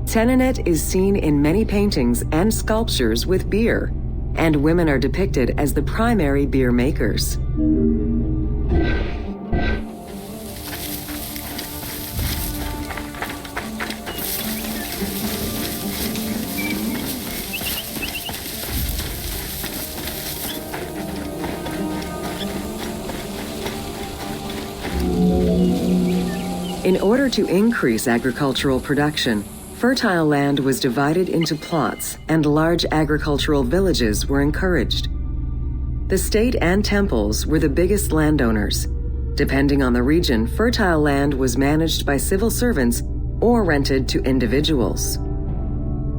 Tenenet is seen in many paintings and sculptures with beer, and women are depicted as the primary beer makers. In order to increase agricultural production, fertile land was divided into plots and large agricultural villages were encouraged. The state and temples were the biggest landowners. Depending on the region, fertile land was managed by civil servants or rented to individuals.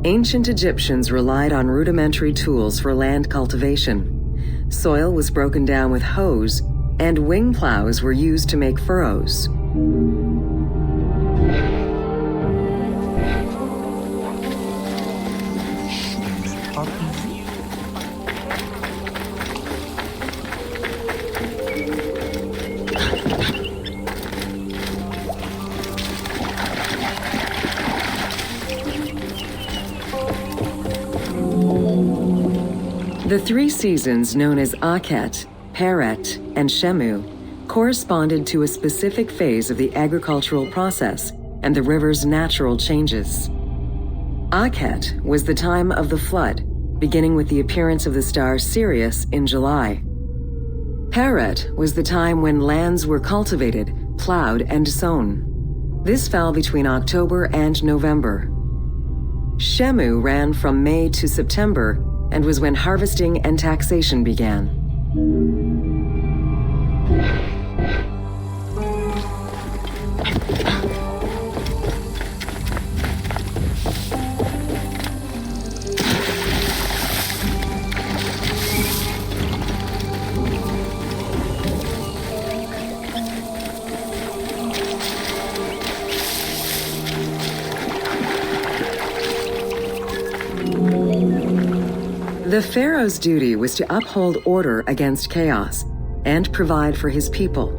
Ancient Egyptians relied on rudimentary tools for land cultivation. Soil was broken down with hoes, and wing plows were used to make furrows. The three seasons known as Akhet, Peret, and Shemu corresponded to a specific phase of the agricultural process and the river's natural changes. Akhet was the time of the flood, beginning with the appearance of the star Sirius in July. Peret was the time when lands were cultivated, plowed, and sown. This fell between October and November. Shemu ran from May to September and was when harvesting and taxation began. The pharaoh's duty was to uphold order against chaos and provide for his people.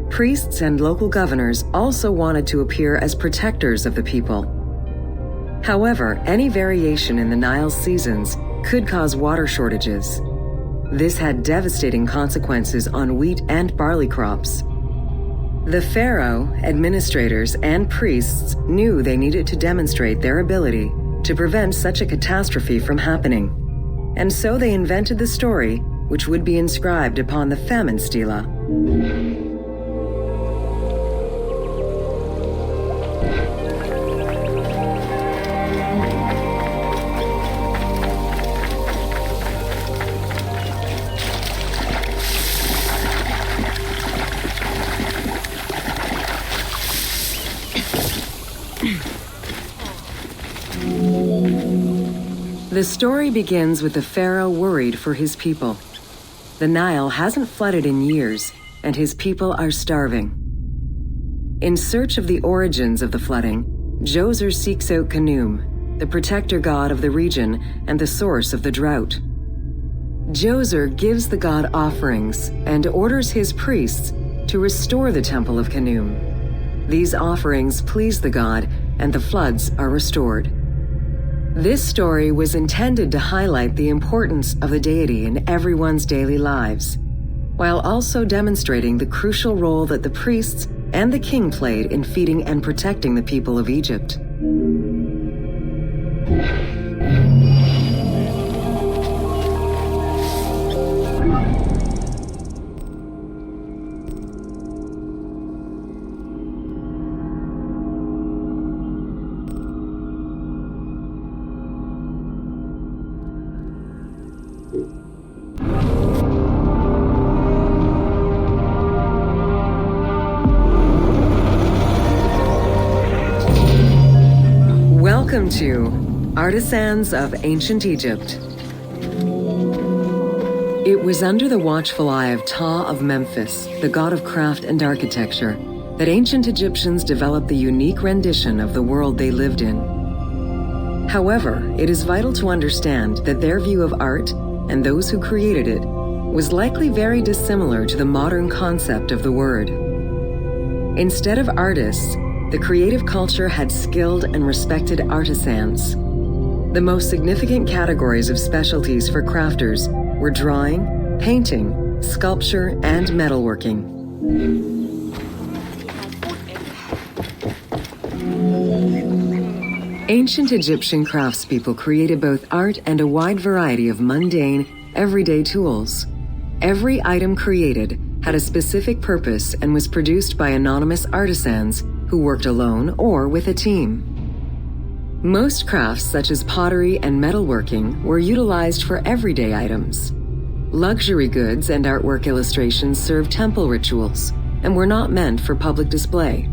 Priests and local governors also wanted to appear as protectors of the people. However, any variation in the Nile's seasons could cause water shortages. This had devastating consequences on wheat and barley crops. The pharaoh, administrators, and priests knew they needed to demonstrate their ability to prevent such a catastrophe from happening. And so they invented the story, which would be inscribed upon the famine stela. The story begins with the pharaoh worried for his people. The Nile hasn't flooded in years, and his people are starving. In search of the origins of the flooding, Djoser seeks out Khnum, the protector god of the region and the source of the drought. Djoser gives the god offerings and orders his priests to restore the temple of Khnum. These offerings please the god, and the floods are restored. This story was intended to highlight the importance of the deity in everyone's daily lives, while also demonstrating the crucial role that the priests and the king played in feeding and protecting the people of Egypt. Welcome to Artisans of Ancient Egypt. It was under the watchful eye of Ptah of Memphis, the god of craft and architecture, that ancient Egyptians developed the unique rendition of the world they lived in. However, it is vital to understand that their view of art, and those who created it, was likely very dissimilar to the modern concept of the word. Instead of artists, the creative culture had skilled and respected artisans. The most significant categories of specialties for crafters were drawing, painting, sculpture, and metalworking. Ancient Egyptian craftspeople created both art and a wide variety of mundane, everyday tools. Every item created had a specific purpose and was produced by anonymous artisans who worked alone or with a team. Most crafts, such as pottery and metalworking, were utilized for everyday items. Luxury goods and artwork illustrations served temple rituals and were not meant for public display.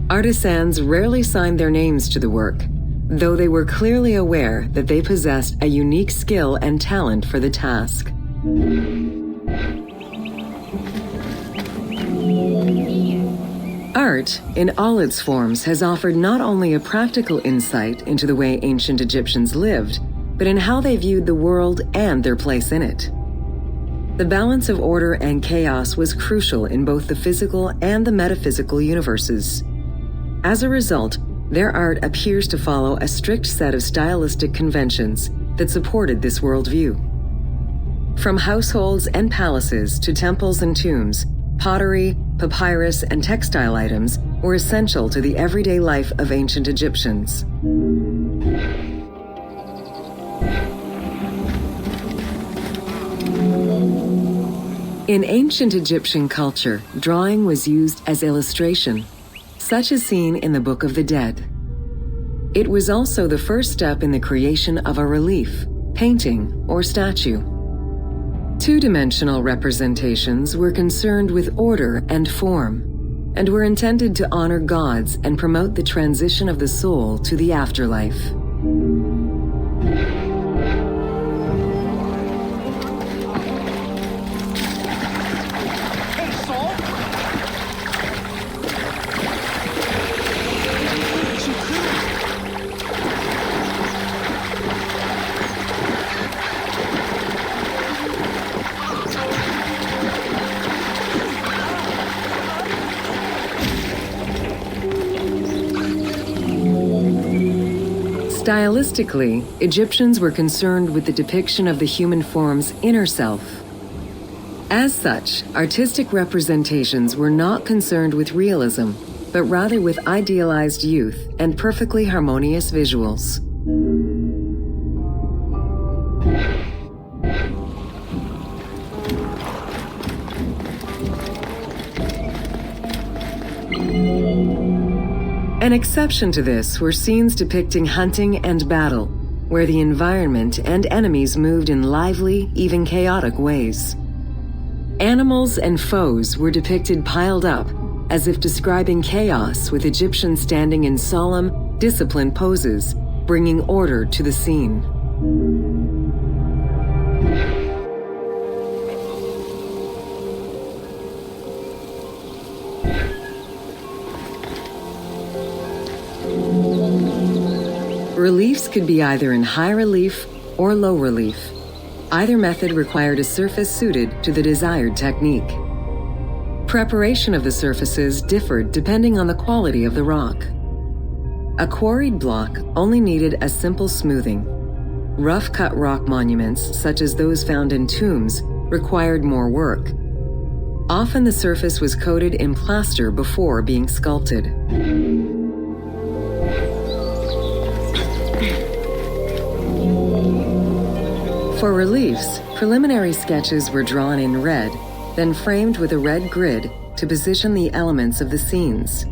Artisans rarely signed their names to the work, though they were clearly aware that they possessed a unique skill and talent for the task. Art, in all its forms, has offered not only a practical insight into the way ancient Egyptians lived, but in how they viewed the world and their place in it. The balance of order and chaos was crucial in both the physical and the metaphysical universes. As a result, their art appears to follow a strict set of stylistic conventions that supported this worldview. From households and palaces to temples and tombs, pottery, papyrus, and textile items were essential to the everyday life of ancient Egyptians. In ancient Egyptian culture, drawing was used as illustration, such as seen in the Book of the Dead. It was also the first step in the creation of a relief, painting, or statue. Two-dimensional representations were concerned with order and form, and were intended to honor gods and promote the transition of the soul to the afterlife. Stylistically, Egyptians were concerned with the depiction of the human form's inner self. As such, artistic representations were not concerned with realism, but rather with idealized youth and perfectly harmonious visuals. An exception to this were scenes depicting hunting and battle, where the environment and enemies moved in lively, even chaotic ways. Animals and foes were depicted piled up, as if describing chaos, with Egyptians standing in solemn, disciplined poses, bringing order to the scene. Reliefs could be either in high relief or low relief. Either method required a surface suited to the desired technique. Preparation of the surfaces differed depending on the quality of the rock. A quarried block only needed a simple smoothing. Rough-cut rock monuments, such as those found in tombs, required more work. Often the surface was coated in plaster before being sculpted. For reliefs, preliminary sketches were drawn in red, then framed with a red grid to position the elements of the scenes.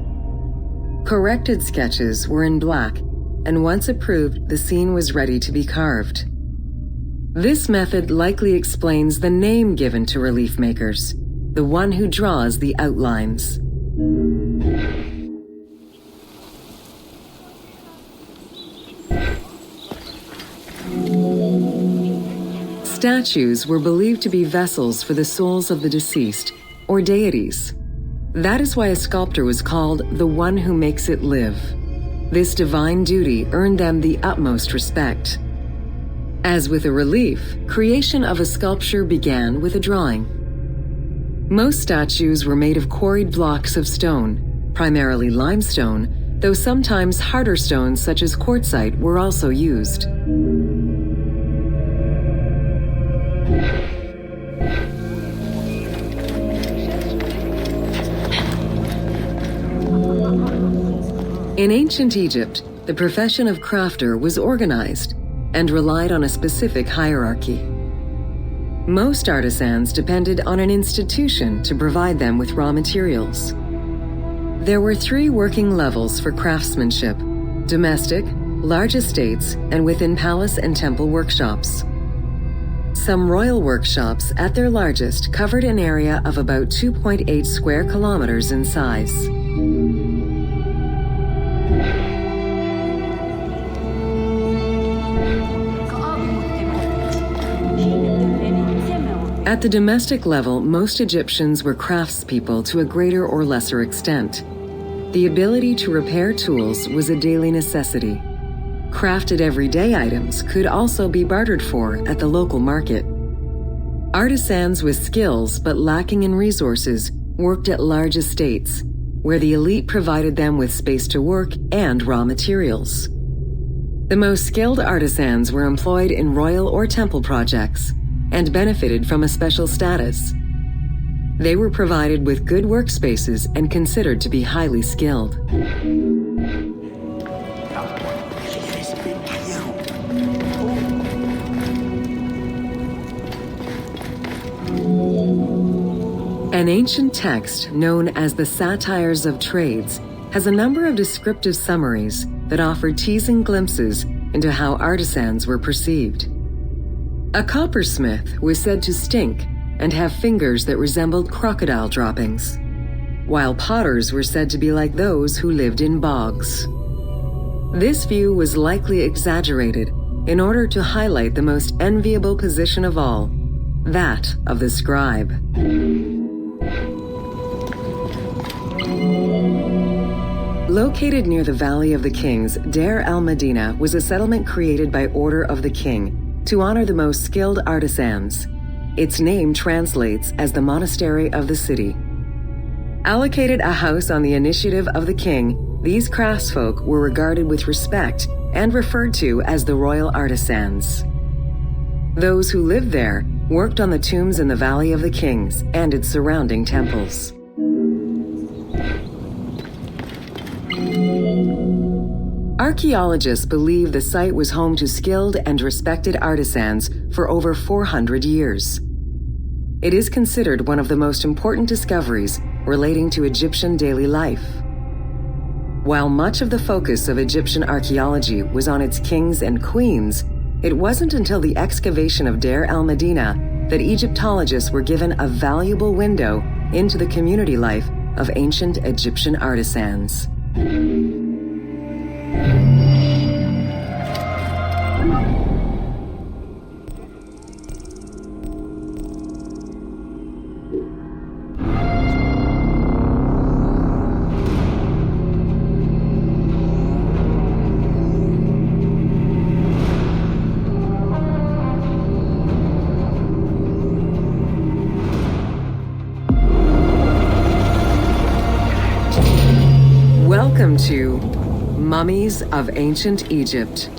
Corrected sketches were in black, and once approved, the scene was ready to be carved. This method likely explains the name given to relief makers, the one who draws the outlines. Statues were believed to be vessels for the souls of the deceased, or deities. That is why a sculptor was called the one who makes it live. This divine duty earned them the utmost respect. As with a relief, creation of a sculpture began with a drawing. Most statues were made of quarried blocks of stone, primarily limestone, though sometimes harder stones such as quartzite were also used. In ancient Egypt, the profession of crafter was organized and relied on a specific hierarchy. Most artisans depended on an institution to provide them with raw materials. There were 3 working levels for craftsmanship: domestic, large estates, and within palace and temple workshops. Some royal workshops, at their largest, covered an area of about 2.8 square kilometers in size. At the domestic level, most Egyptians were craftspeople to a greater or lesser extent. The ability to repair tools was a daily necessity. Crafted everyday items could also be bartered for at the local market. Artisans with skills but lacking in resources worked at large estates, where the elite provided them with space to work and raw materials. The most skilled artisans were employed in royal or temple projects and benefited from a special status. They were provided with good workspaces and considered to be highly skilled. An ancient text known as the Satires of Trades has a number of descriptive summaries that offer teasing glimpses into how artisans were perceived. A coppersmith was said to stink and have fingers that resembled crocodile droppings, while potters were said to be like those who lived in bogs. This view was likely exaggerated in order to highlight the most enviable position of all, that of the scribe. Located near the Valley of the Kings, Deir el-Medina was a settlement created by order of the king to honor the most skilled artisans. Its name translates as the monastery of the city. Allocated a house on the initiative of the king, these craftsfolk were regarded with respect and referred to as the royal artisans. Those who lived there worked on the tombs in the Valley of the Kings and its surrounding temples. Archaeologists believe the site was home to skilled and respected artisans for over 400 years. It is considered one of the most important discoveries relating to Egyptian daily life. While much of the focus of Egyptian archaeology was on its kings and queens, it wasn't until the excavation of Deir el-Medina that Egyptologists were given a valuable window into the community life of ancient Egyptian artisans. Welcome to Mummies of Ancient Egypt.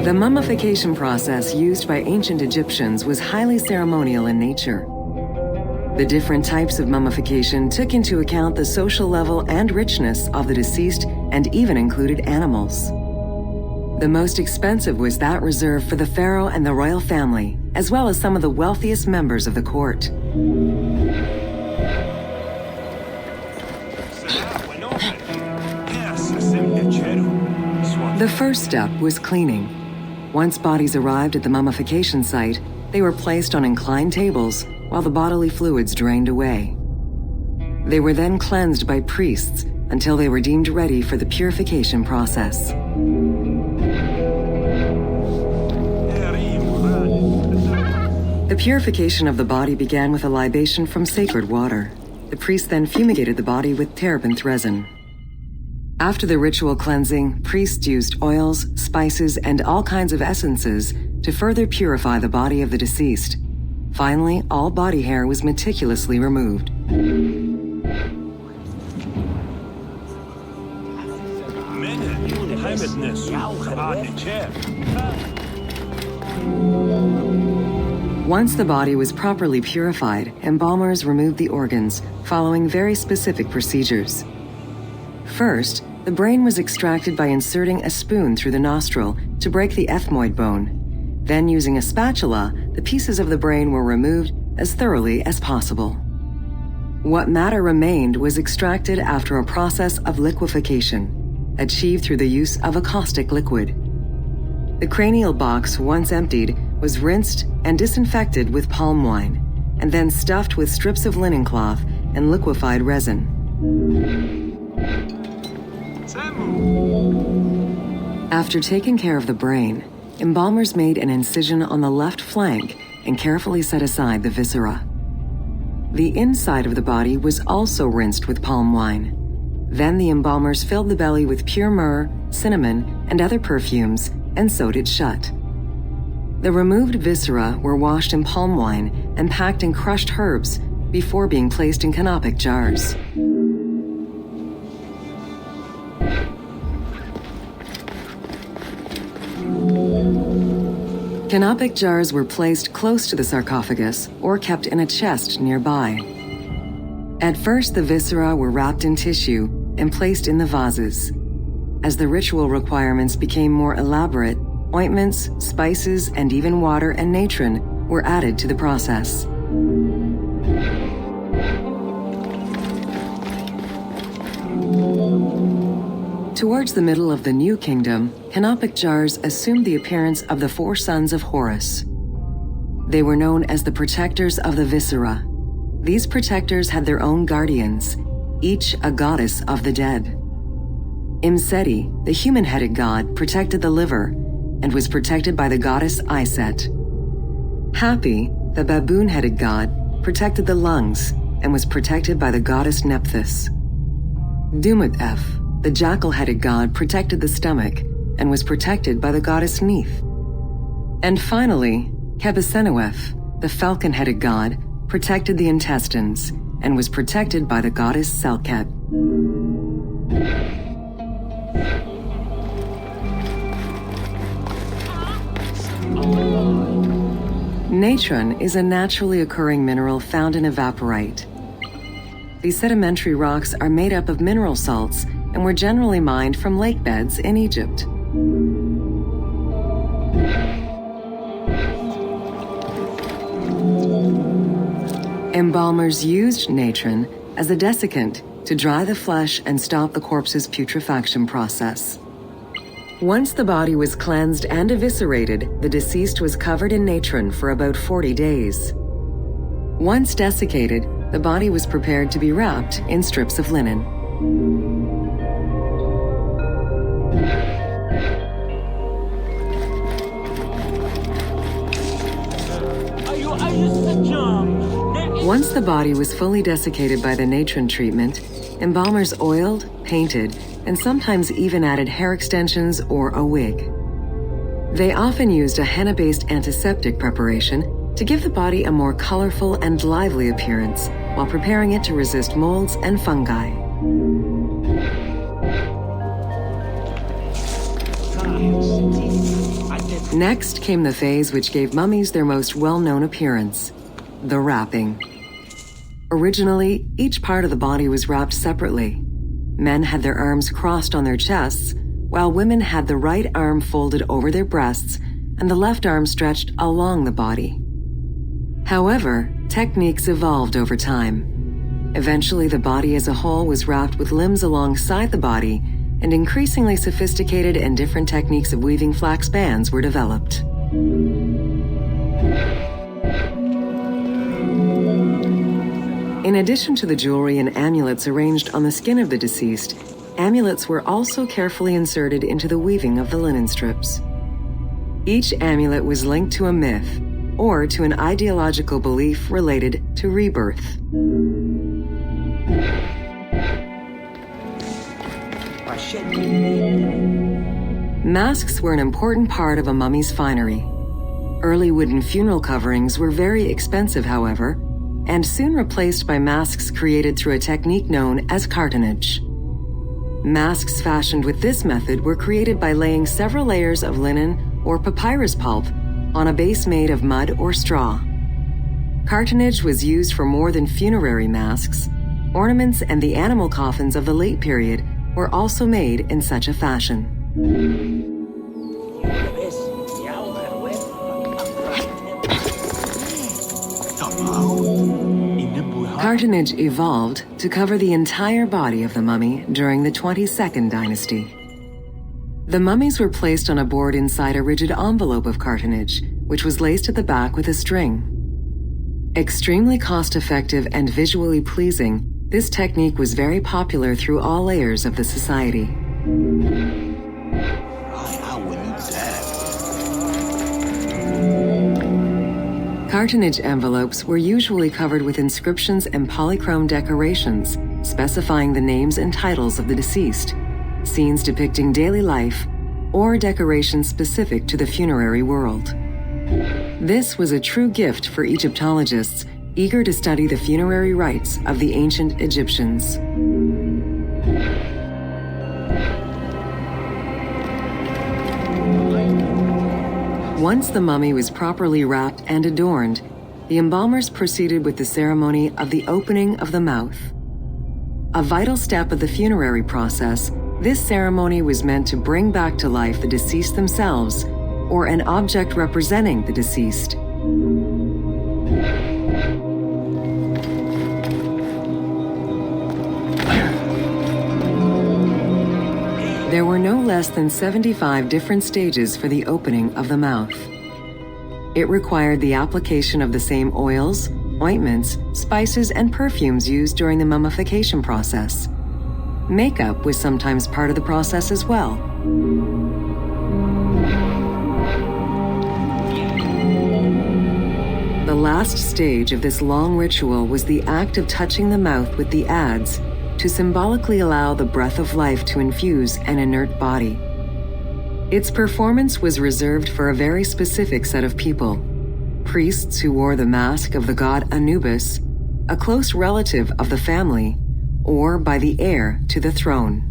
The mummification process used by ancient Egyptians was highly ceremonial in nature. The different types of mummification took into account the social level and richness of the deceased and even included animals. The most expensive was that reserved for the pharaoh and the royal family, as well as some of the wealthiest members of the court. The first step was cleaning. Once bodies arrived at the mummification site, they were placed on inclined tables while the bodily fluids drained away. They were then cleansed by priests until they were deemed ready for the purification process. The purification of the body began with a libation from sacred water. The priest then fumigated the body with terebinth resin. After the ritual cleansing, priests used oils, spices, and all kinds of essences to further purify the body of the deceased. Finally, all body hair was meticulously removed. Once the body was properly purified, embalmers removed the organs, following very specific procedures. First, the brain was extracted by inserting a spoon through the nostril to break the ethmoid bone. Then, using a spatula, the pieces of the brain were removed as thoroughly as possible. What matter remained was extracted after a process of liquefaction, achieved through the use of a caustic liquid. The cranial box, once emptied, was rinsed and disinfected with palm wine, and then stuffed with strips of linen cloth and liquefied resin. After taking care of the brain, embalmers made an incision on the left flank and carefully set aside the viscera. The inside of the body was also rinsed with palm wine. Then the embalmers filled the belly with pure myrrh, cinnamon, and other perfumes and sewed it shut. The removed viscera were washed in palm wine and packed in crushed herbs before being placed in canopic jars. Canopic jars were placed close to the sarcophagus or kept in a chest nearby. At first, the viscera were wrapped in tissue and placed in the vases. As the ritual requirements became more elaborate, ointments, spices, and even water and natron were added to the process. Towards the middle of the New Kingdom, canopic jars assumed the appearance of the 4 sons of Horus. They were known as the protectors of the viscera. These protectors had their own guardians, each a goddess of the dead. Imseti, the human-headed god, protected the liver and was protected by the goddess Iset. Hapi, the baboon-headed god, protected the lungs and was protected by the goddess Nephthys. Dumut-Ef, the jackal-headed god, protected the stomach and was protected by the goddess Neith. And finally, Kebesenuef, the falcon-headed god, protected the intestines and was protected by the goddess Selket. Natron is a naturally occurring mineral found in evaporite. These sedimentary rocks are made up of mineral salts and were generally mined from lake beds in Egypt. Embalmers used natron as a desiccant to dry the flesh and stop the corpse's putrefaction process. Once the body was cleansed and eviscerated, the deceased was covered in natron for about 40 days. Once desiccated, the body was prepared to be wrapped in strips of linen. Once the body was fully desiccated by the natron treatment, embalmers oiled, painted, and sometimes even added hair extensions or a wig. They often used a henna-based antiseptic preparation to give the body a more colorful and lively appearance while preparing it to resist molds and fungi. Next came the phase which gave mummies their most well-known appearance, the wrapping. Originally, each part of the body was wrapped separately. Men had their arms crossed on their chests, while women had the right arm folded over their breasts and the left arm stretched along the body. However, techniques evolved over time. Eventually, the body as a whole was wrapped with limbs alongside the body, and increasingly sophisticated and different techniques of weaving flax bands were developed. In addition to the jewelry and amulets arranged on the skin of the deceased, amulets were also carefully inserted into the weaving of the linen strips. Each amulet was linked to a myth or to an ideological belief related to rebirth. Masks were an important part of a mummy's finery. Early wooden funeral coverings were very expensive, however, and soon replaced by masks created through a technique known as cartonnage. Masks fashioned with this method were created by laying several layers of linen or papyrus pulp on a base made of mud or straw. Cartonnage was used for more than funerary masks. Ornaments and the animal coffins of the late period were also made in such a fashion. Cartonnage evolved to cover the entire body of the mummy during the 22nd dynasty. The mummies were placed on a board inside a rigid envelope of cartonnage, which was laced at the back with a string. Extremely cost-effective and visually pleasing, this technique was very popular through all layers of the society. Cartonnage envelopes were usually covered with inscriptions and polychrome decorations, specifying the names and titles of the deceased, scenes depicting daily life, or decorations specific to the funerary world. This was a true gift for Egyptologists eager to study the funerary rites of the ancient Egyptians. Once the mummy was properly wrapped and adorned, the embalmers proceeded with the ceremony of the opening of the mouth. A vital step of the funerary process, this ceremony was meant to bring back to life the deceased themselves or an object representing the deceased. There were no less than 75 different stages for the opening of the mouth. It required the application of the same oils, ointments, spices, and perfumes used during the mummification process. Makeup was sometimes part of the process as well. The last stage of this long ritual was the act of touching the mouth with the adze to symbolically allow the breath of life to infuse an inert body. Its performance was reserved for a very specific set of people: priests who wore the mask of the god Anubis, a close relative of the family, or by the heir to the throne.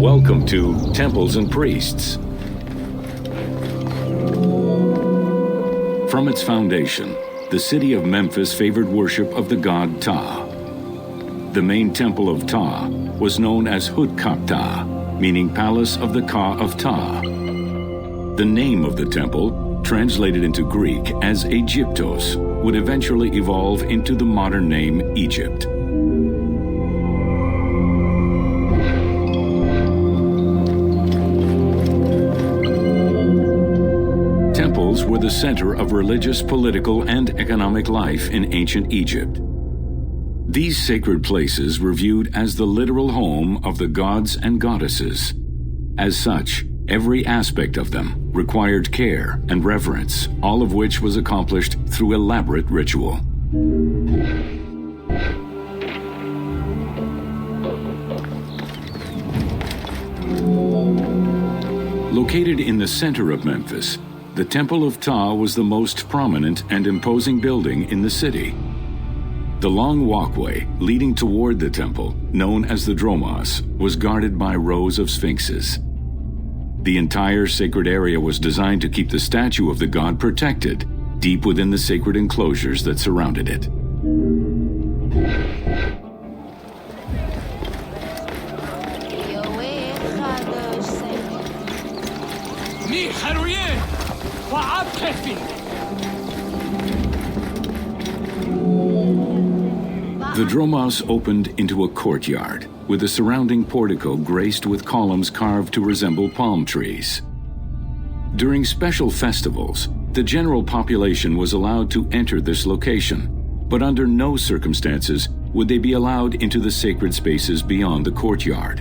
Welcome to Temples and Priests. From its foundation, the city of Memphis favored worship of the god Ptah. The main temple of Ptah was known as Hutkaptah, meaning Palace of the Ka of Ptah. The name of the temple, translated into Greek as Aegyptos, would eventually evolve into the modern name Egypt. Temples were the center of religious, political, and economic life in ancient Egypt. These sacred places were viewed as the literal home of the gods and goddesses. As such, every aspect of them required care and reverence, all of which was accomplished through elaborate ritual. Located in the center of Memphis, the Temple of Ptah was the most prominent and imposing building in the city. The long walkway leading toward the temple, known as the Dromos, was guarded by rows of sphinxes. The entire sacred area was designed to keep the statue of the god protected, deep within the sacred enclosures that surrounded it. The Dromos opened into a courtyard, with a surrounding portico graced with columns carved to resemble palm trees. During special festivals, the general population was allowed to enter this location, but under no circumstances would they be allowed into the sacred spaces beyond the courtyard.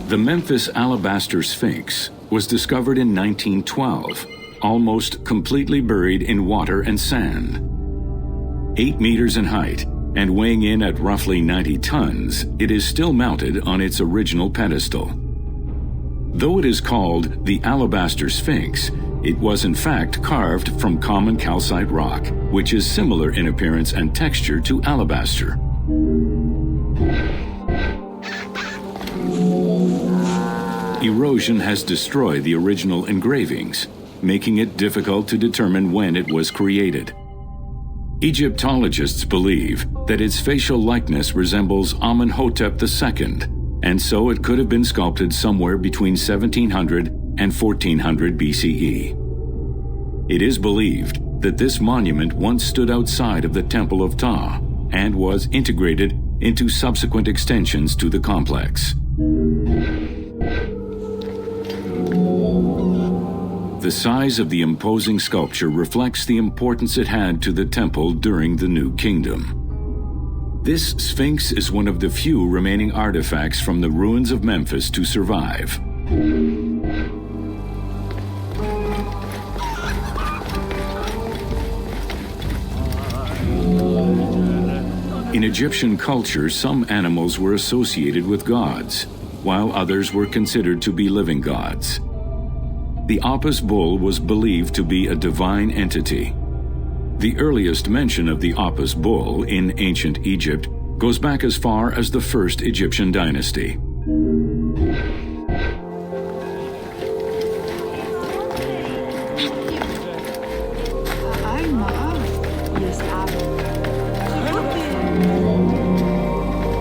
The Memphis Alabaster Sphinx was discovered in 1912, almost completely buried in water and sand. 8 meters in height and weighing in at roughly 90 tons, it is still mounted on its original pedestal. Though it is called the Alabaster Sphinx, it was in fact carved from common calcite rock, which is similar in appearance and texture to alabaster. Erosion has destroyed the original engravings, making it difficult to determine when it was created. Egyptologists believe that its facial likeness resembles Amenhotep II, and so it could have been sculpted somewhere between 1700 and 1400 BCE. It is believed that this monument once stood outside of the Temple of Ptah and was integrated into subsequent extensions to the complex. The size of the imposing sculpture reflects the importance it had to the temple during the New Kingdom. This Sphinx is one of the few remaining artifacts from the ruins of Memphis to survive. In Egyptian culture, some animals were associated with gods, while others were considered to be living gods. The Apis bull was believed to be a divine entity. The earliest mention of the Apis bull in ancient Egypt goes back as far as the first Egyptian dynasty.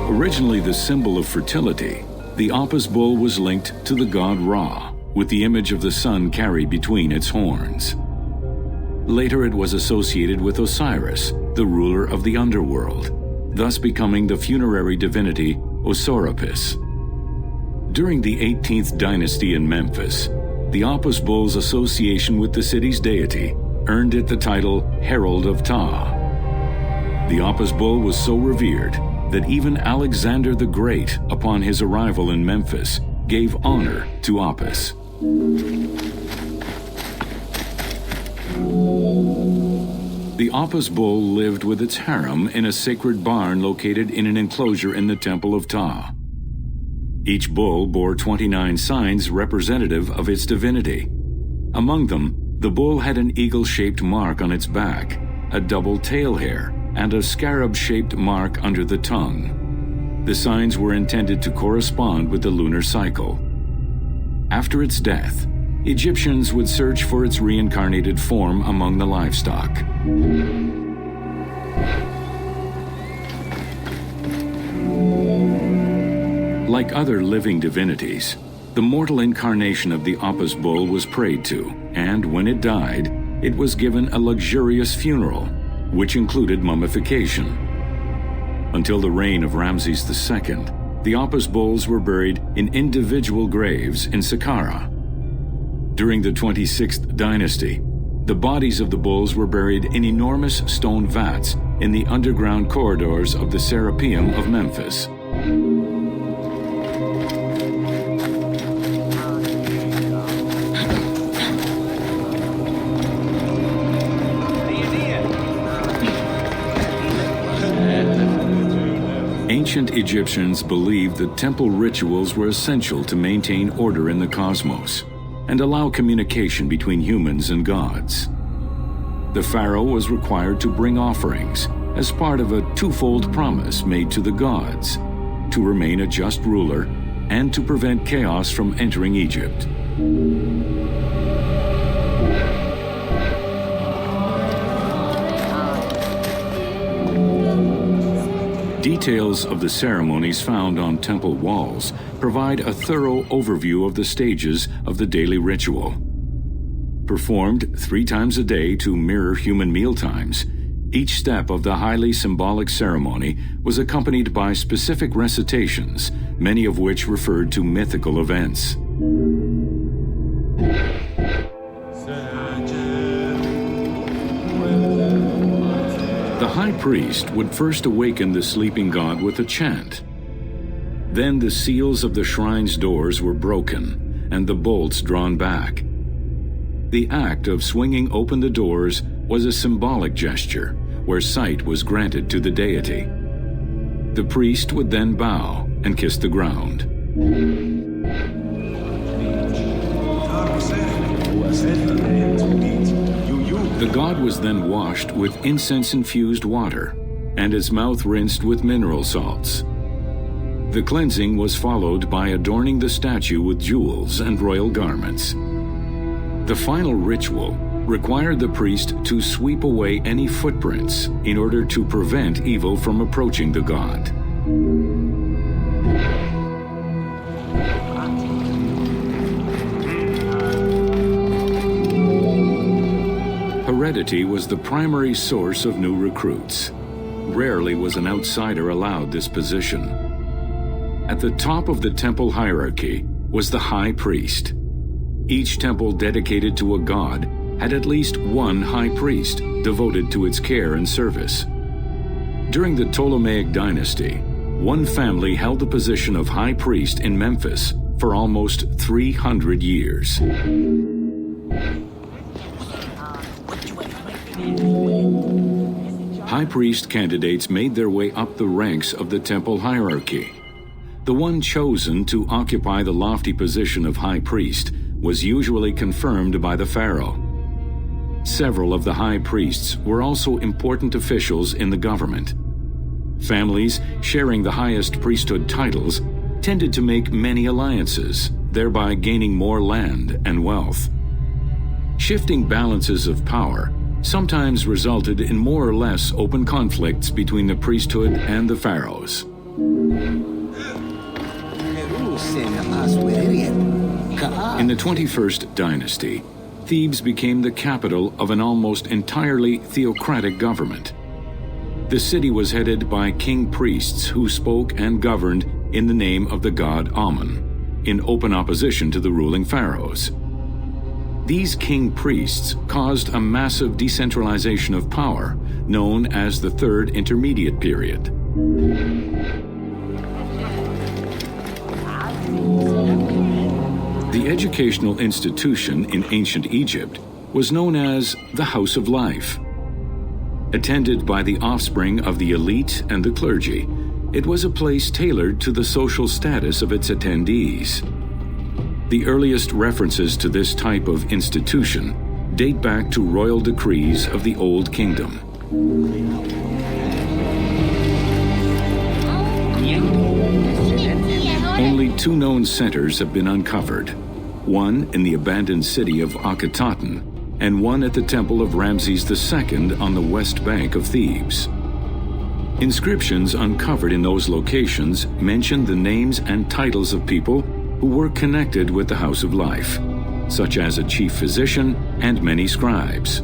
Originally the symbol of fertility, the Apis bull was linked to the god Ra, with the image of the sun carried between its horns. Later it was associated with Osiris, the ruler of the underworld, thus becoming the funerary divinity Osorapis. During the 18th dynasty in Memphis, the Apis bull's association with the city's deity earned it the title Herald of Ptah. The Apis bull was so revered that even Alexander the Great, upon his arrival in Memphis, gave honor to Apis. The Apis bull lived with its harem in a sacred barn located in an enclosure in the Temple of Ptah. Each bull bore 29 signs representative of its divinity. Among them, the bull had an eagle-shaped mark on its back, a double tail hair, and a scarab-shaped mark under the tongue. The signs were intended to correspond with the lunar cycle. After its death, Egyptians would search for its reincarnated form among the livestock. Like other living divinities, the mortal incarnation of the Apis bull was prayed to, and when it died, it was given a luxurious funeral, which included mummification. Until the reign of Ramses II, the Apis bulls were buried in individual graves in Saqqara. During the 26th dynasty, the bodies of the bulls were buried in enormous stone vats in the underground corridors of the Serapeum of Memphis. Ancient Egyptians believed that temple rituals were essential to maintain order in the cosmos and allow communication between humans and gods. The pharaoh was required to bring offerings as part of a twofold promise made to the gods, to remain a just ruler and to prevent chaos from entering Egypt. Details of the ceremonies found on temple walls provide a thorough overview of the stages of the daily ritual. Performed 3 times a day to mirror human mealtimes, each step of the highly symbolic ceremony was accompanied by specific recitations, many of which referred to mythical events. The high priest would first awaken the sleeping god with a chant. Then the seals of the shrine's doors were broken and the bolts drawn back. The act of swinging open the doors was a symbolic gesture where sight was granted to the deity. The priest would then bow and kiss the ground. The god was then washed with incense-infused water, and his mouth rinsed with mineral salts. The cleansing was followed by adorning the statue with jewels and royal garments. The final ritual required the priest to sweep away any footprints in order to prevent evil from approaching the god. Heredity was the primary source of new recruits. Rarely was an outsider allowed this position. At the top of the temple hierarchy was the high priest. Each temple dedicated to a god had at least one high priest devoted to its care and service. During the Ptolemaic dynasty, one family held the position of high priest in Memphis for almost 300 years. High priest candidates made their way up the ranks of the temple hierarchy. The one chosen to occupy the lofty position of high priest was usually confirmed by the pharaoh. Several of the high priests were also important officials in the government. Families sharing the highest priesthood titles tended to make many alliances, thereby gaining more land and wealth. Shifting balances of power sometimes resulted in more or less open conflicts between the priesthood and the pharaohs. In the 21st dynasty, Thebes became the capital of an almost entirely theocratic government. The city was headed by king priests who spoke and governed in the name of the god Amun, in open opposition to the ruling pharaohs. These king priests caused a massive decentralization of power, known as the Third Intermediate Period. The educational institution in ancient Egypt was known as the House of Life. Attended by the offspring of the elite and the clergy, it was a place tailored to the social status of its attendees. The earliest references to this type of institution date back to royal decrees of the Old Kingdom. Only two known centers have been uncovered, one in the abandoned city of Akhetaten and one at the temple of Ramses II on the west bank of Thebes. Inscriptions uncovered in those locations mention the names and titles of people who were connected with the House of Life, such as a chief physician and many scribes.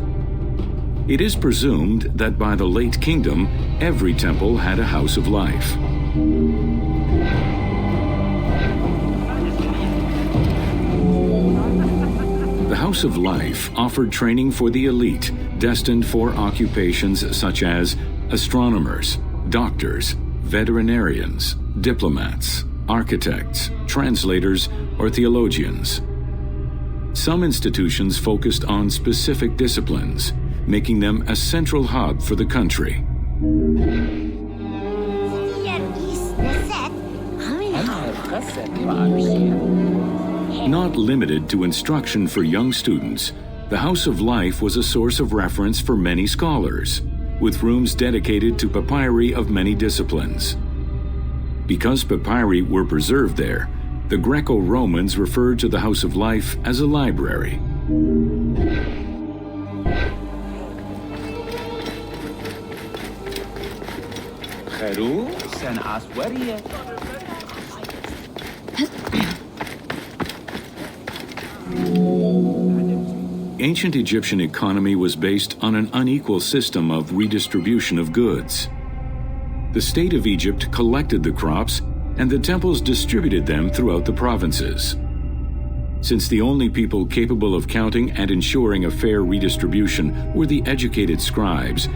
It is presumed that by the late kingdom, every temple had a House of Life. The House of Life offered training for the elite, destined for occupations such as astronomers, doctors, veterinarians, diplomats, architects, translators, or theologians. Some institutions focused on specific disciplines, making them a central hub for the country. Not limited to instruction for young students, the House of Life was a source of reference for many scholars, with rooms dedicated to papyri of many disciplines. Because papyri were preserved there, the Greco-Romans referred to the House of Life as a library. Ancient Egyptian economy was based on an unequal system of redistribution of goods. The state of Egypt collected the crops, and the temples distributed them throughout the provinces. Since the only people capable of counting and ensuring a fair redistribution were the educated scribes,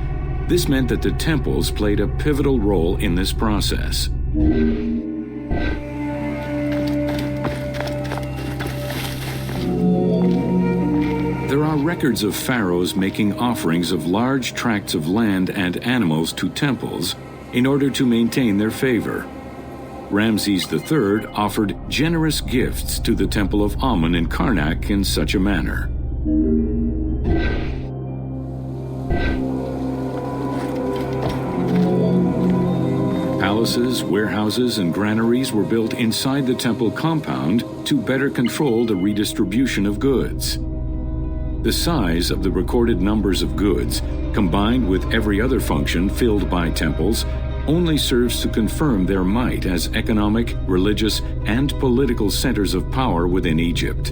this meant that the temples played a pivotal role in this process. There are records of pharaohs making offerings of large tracts of land and animals to temples in order to maintain their favor. Ramses III offered generous gifts to the temple of Amun in Karnak in such a manner. The House of Life offered training for the elite, destined for occupations such as astronomers, doctors, veterinarians, diplomats, architects, translators, or theologians. Some institutions focused on specific disciplines, Palaces, warehouses, and granaries were built inside the temple compound to better control the redistribution of goods. The size of the recorded numbers of goods, combined with every other function filled by temples, only serves to confirm their might as economic, religious, and political centers of power within Egypt.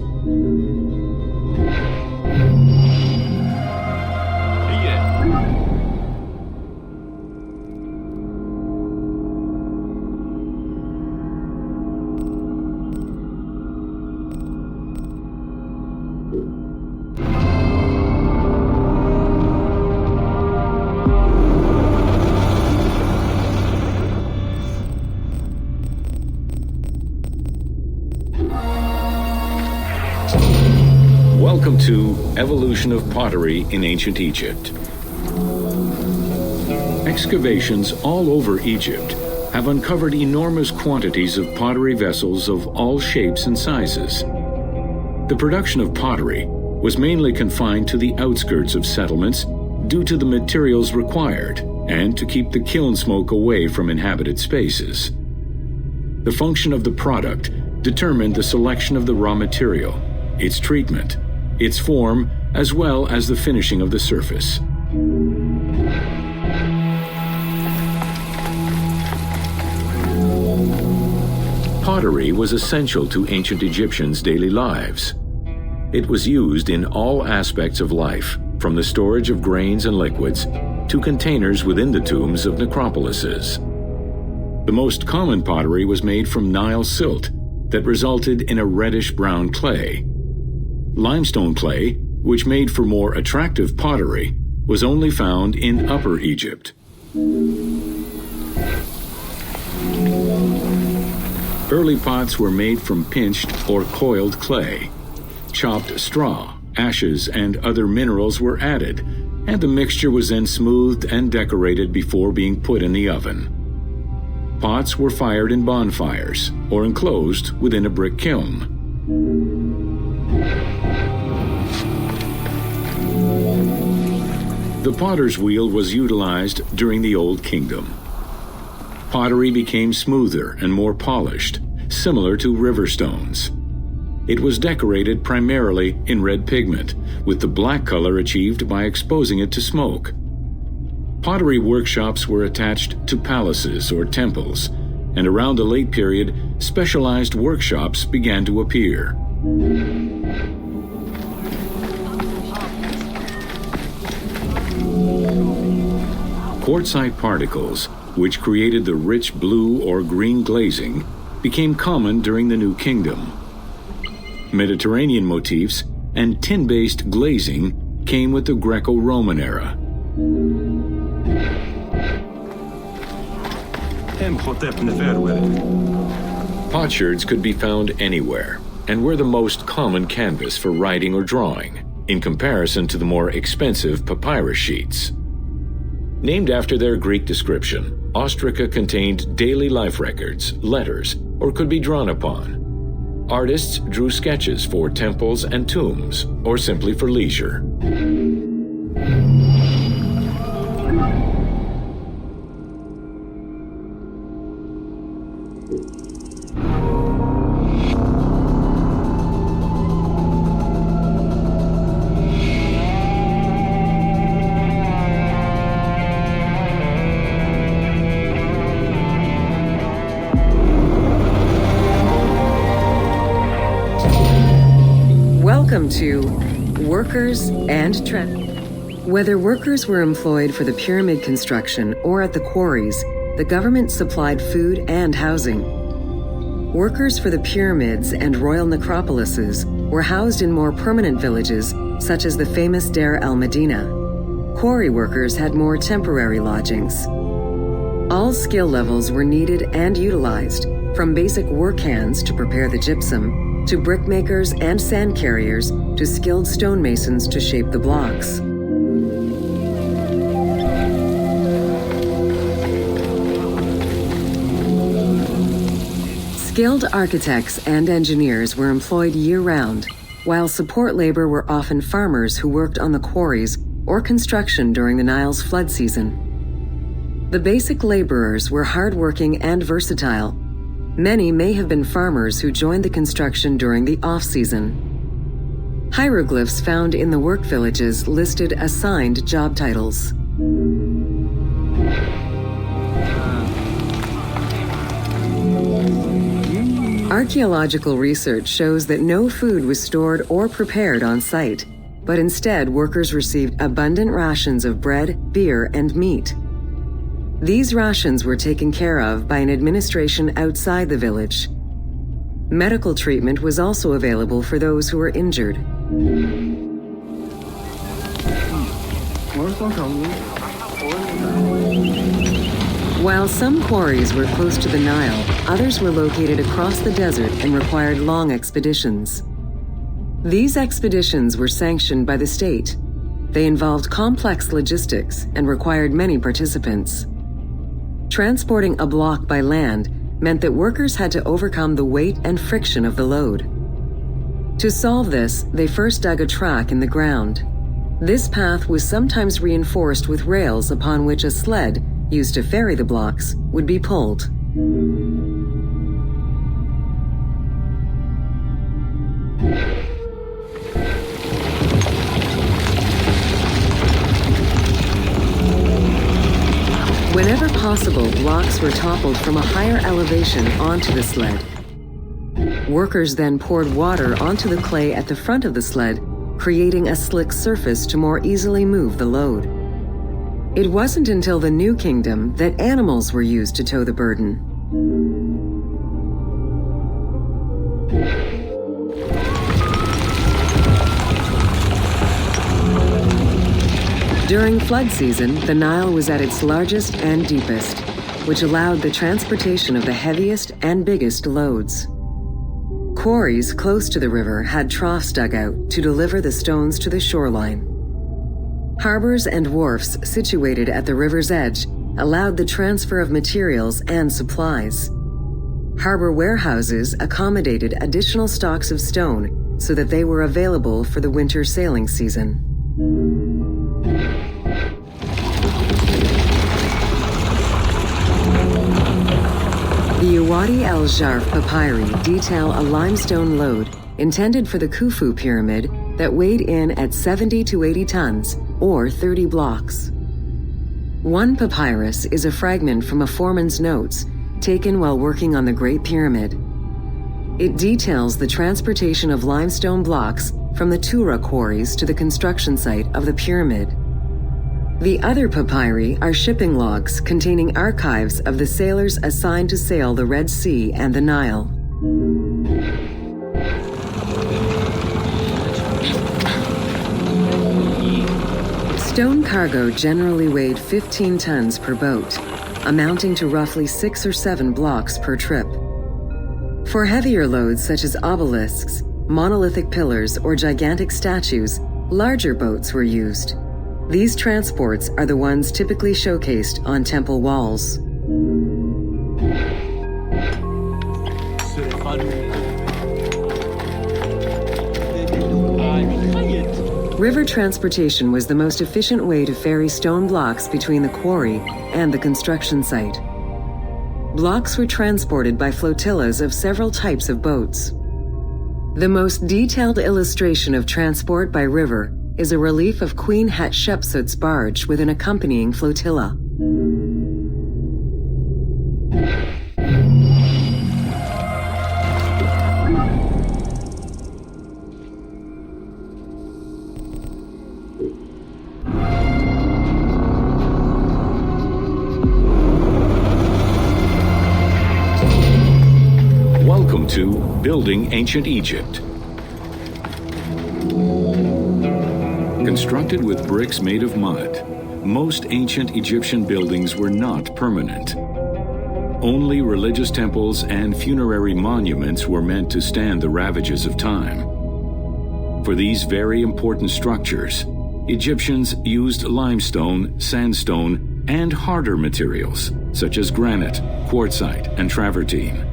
Welcome to Evolution of Pottery in Ancient Egypt. Excavations all over Egypt have uncovered enormous quantities of pottery vessels of all shapes and sizes. The production of pottery was mainly confined to the outskirts of settlements due to the materials required and to keep the kiln smoke away from inhabited spaces. The function of the product determined the selection of the raw material, its treatment, its form, as well as the finishing of the surface. Pottery was essential to ancient Egyptians' daily lives. It was used in all aspects of life, from the storage of grains and liquids to containers within the tombs of necropolises. The most common pottery was made from Nile silt that resulted in a reddish-brown clay. Limestone clay, which made for more attractive pottery, was only found in Upper Egypt. Early pots were made from pinched or coiled clay. Chopped straw, ashes, and other minerals were added, and the mixture was then smoothed and decorated before being put in the oven. Pots were fired in bonfires or enclosed within a brick kiln. The potter's wheel was utilized during the Old Kingdom. Pottery became smoother and more polished, similar to river stones. It was decorated primarily in red pigment, with the black color achieved by exposing it to smoke. Pottery workshops were attached to palaces or temples, and around the late period, specialized workshops began to appear. Quartzite particles, which created the rich blue or green glazing, became common during the New Kingdom. Mediterranean motifs and tin-based glazing came with the Greco-Roman era. Potsherds could be found anywhere and were the most common canvas for writing or drawing, in comparison to the more expensive papyrus sheets. Named after their Greek description, ostraca contained daily life records, letters, or could be drawn upon. Artists drew sketches for temples and tombs, or simply for leisure. Welcome to Workers and Trend. Whether workers were employed for the pyramid construction or at the quarries, the government supplied food and housing. Workers for the pyramids and royal necropolises were housed in more permanent villages, such as the famous Deir el-Medina. Quarry workers had more temporary lodgings. All skill levels were needed and utilized, from basic work hands to prepare the gypsum, to brickmakers and sand carriers, to skilled stonemasons to shape the blocks. Skilled architects and engineers were employed year-round, while support labor were often farmers who worked on the quarries or construction during the Nile's flood season. The basic laborers were hardworking and versatile. Many may have been farmers who joined the construction during the off-season. Hieroglyphs found in the work villages listed assigned job titles. Archaeological research shows that no food was stored or prepared on site, but instead workers received abundant rations of bread, beer, and meat. These rations were taken care of by an administration outside the village. Medical treatment was also available for those who were injured. While some quarries were close to the Nile, others were located across the desert and required long expeditions. These expeditions were sanctioned by the state. They involved complex logistics and required many participants. Transporting a block by land meant that workers had to overcome the weight and friction of the load. To solve this, they first dug a track in the ground. This path was sometimes reinforced with rails upon which a sled, used to ferry the blocks, would be pulled. Whenever possible, blocks were toppled from a higher elevation onto the sled. Workers then poured water onto the clay at the front of the sled, creating a slick surface to more easily move the load. It wasn't until the New Kingdom that animals were used to tow the burden. During flood season, the Nile was at its largest and deepest, which allowed the transportation of the heaviest and biggest loads. Quarries close to the river had troughs dug out to deliver the stones to the shoreline. Harbors and wharfs situated at the river's edge allowed the transfer of materials and supplies. Harbor warehouses accommodated additional stocks of stone so that they were available for the winter sailing season. The Uwadi el-Jarf papyri detail a limestone load intended for the Khufu pyramid that weighed in at 70 to 80 tons, or 30 blocks. One papyrus is a fragment from a foreman's notes taken while working on the Great Pyramid. It details the transportation of limestone blocks from the Tura quarries to the construction site of the pyramid. The other papyri are shipping logs containing archives of the sailors assigned to sail the Red Sea and the Nile. Stone cargo generally weighed 15 tons per boat, amounting to roughly 6 or 7 blocks per trip. For heavier loads such as obelisks, monolithic pillars, or gigantic statues, larger boats were used. These transports are the ones typically showcased on temple walls. River transportation was the most efficient way to ferry stone blocks between the quarry and the construction site. Blocks were transported by flotillas of several types of boats. The most detailed illustration of transport by river is a relief of Queen Hatshepsut's barge with an accompanying flotilla. Welcome to Building Ancient Egypt. Constructed with bricks made of mud, most ancient Egyptian buildings were not permanent. Only religious temples and funerary monuments were meant to stand the ravages of time. For these very important structures, Egyptians used limestone, sandstone, and harder materials such as granite, quartzite, and travertine.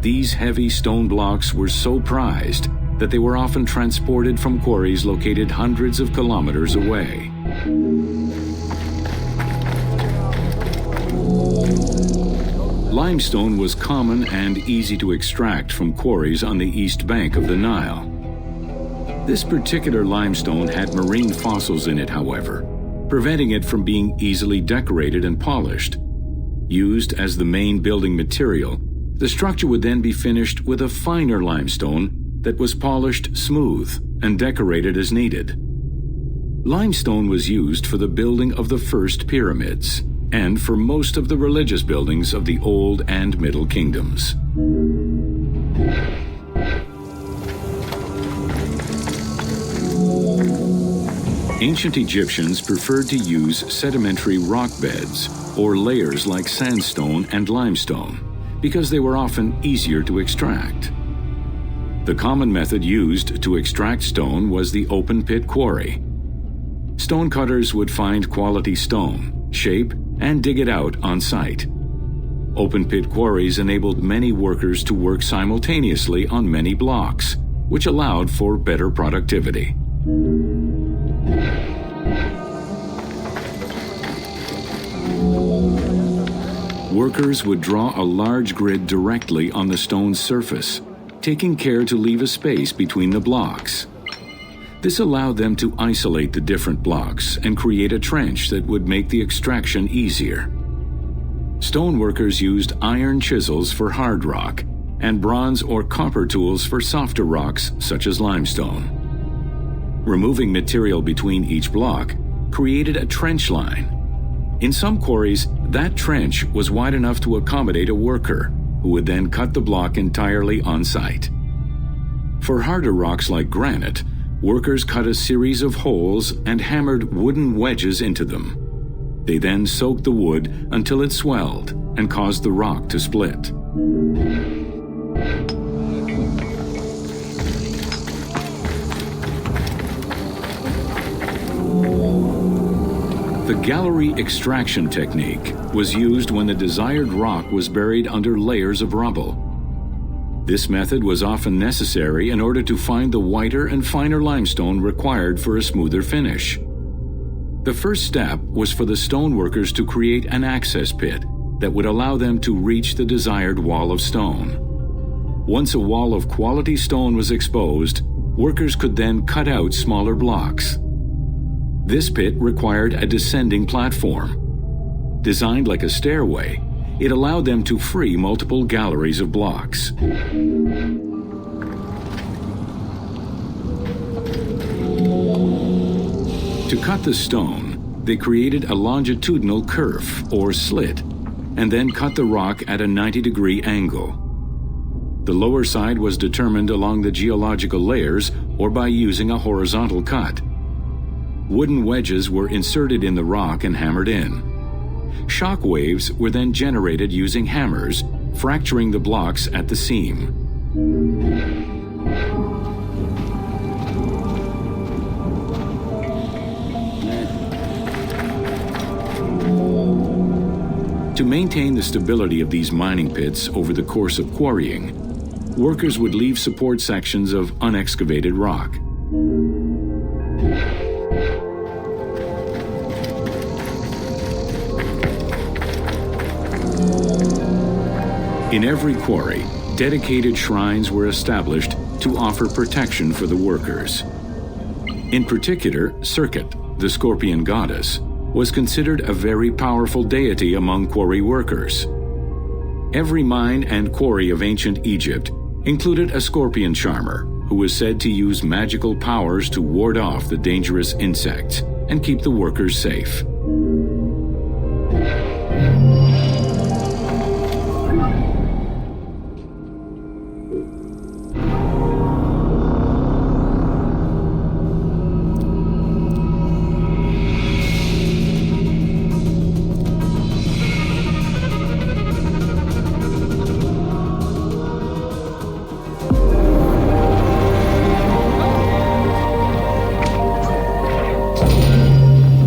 These heavy stone blocks were so prized that they were often transported from quarries located hundreds of kilometers away. Limestone was common and easy to extract from quarries on the east bank of the Nile. This particular limestone had marine fossils in it, however, preventing it from being easily decorated and polished. Used as the main building material, the structure would then be finished with a finer limestone that was polished smooth and decorated as needed. Limestone was used for the building of the first pyramids and for most of the religious buildings of the Old and Middle Kingdoms. Ancient Egyptians preferred to use sedimentary rock beds or layers like sandstone and limestone because they were often easier to extract. The common method used to extract stone was the open-pit quarry. Stonecutters would find quality stone, shape, and dig it out on site. Open-pit quarries enabled many workers to work simultaneously on many blocks, which allowed for better productivity. Workers would draw a large grid directly on the stone's surface, taking care to leave a space between the blocks. This allowed them to isolate the different blocks and create a trench that would make the extraction easier. Stoneworkers used iron chisels for hard rock and bronze or copper tools for softer rocks such as limestone. Removing material between each block created a trench line. In some quarries, that trench was wide enough to accommodate a worker, who would then cut the block entirely on site. For harder rocks like granite, workers cut a series of holes and hammered wooden wedges into them. They then soaked the wood until it swelled and caused the rock to split. The gallery extraction technique was used when the desired rock was buried under layers of rubble. This method was often necessary in order to find the whiter and finer limestone required for a smoother finish. The first step was for the stoneworkers to create an access pit that would allow them to reach the desired wall of stone. Once a wall of quality stone was exposed, workers could then cut out smaller blocks. This pit required a descending platform. Designed like a stairway, it allowed them to free multiple galleries of blocks. To cut the stone, they created a longitudinal kerf or slit, and then cut the rock at a 90-degree angle. The lower side was determined along the geological layers or by using a horizontal cut. Wooden wedges were inserted in the rock and hammered in. Shock waves were then generated using hammers, fracturing the blocks at the seam. To maintain the stability of these mining pits over the course of quarrying, workers would leave support sections of unexcavated rock. In every quarry, dedicated shrines were established to offer protection for the workers. In particular, Serket, the scorpion goddess, was considered a very powerful deity among quarry workers. Every mine and quarry of ancient Egypt included a scorpion charmer who was said to use magical powers to ward off the dangerous insects and keep the workers safe.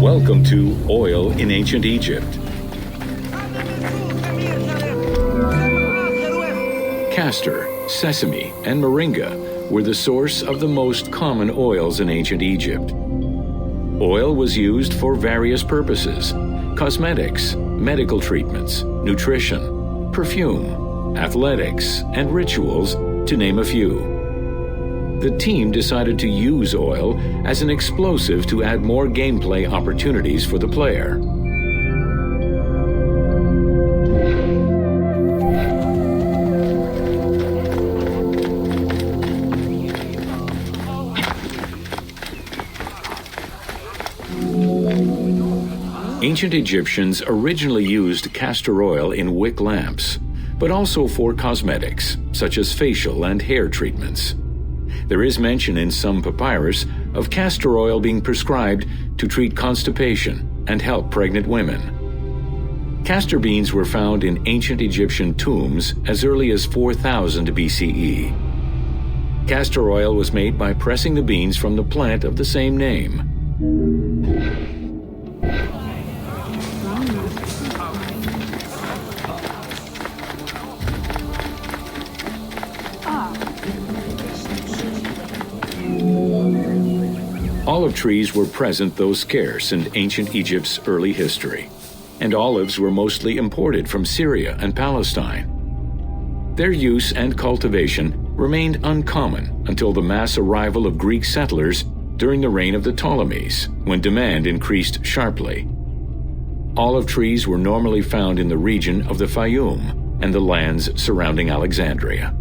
Welcome to Oil in Ancient Egypt. Castor, sesame, and moringa were the source of the most common oils in ancient Egypt. Oil was used for various purposes: cosmetics, medical treatments, nutrition, perfume, athletics, and rituals, to name a few. The team decided to use oil as an explosive to add more gameplay opportunities for the player. Ancient Egyptians originally used castor oil in wick lamps, but also for cosmetics, such as facial and hair treatments. There is mention in some papyrus of castor oil being prescribed to treat constipation and help pregnant women. Castor beans were found in ancient Egyptian tombs as early as 4000 BCE. Castor oil was made by pressing the beans from the plant of the same name. Olive trees were present, though scarce, in ancient Egypt's early history, and olives were mostly imported from Syria and Palestine. Their use and cultivation remained uncommon until the mass arrival of Greek settlers during the reign of the Ptolemies, when demand increased sharply. Olive trees were normally found in the region of the Fayum and the lands surrounding Alexandria.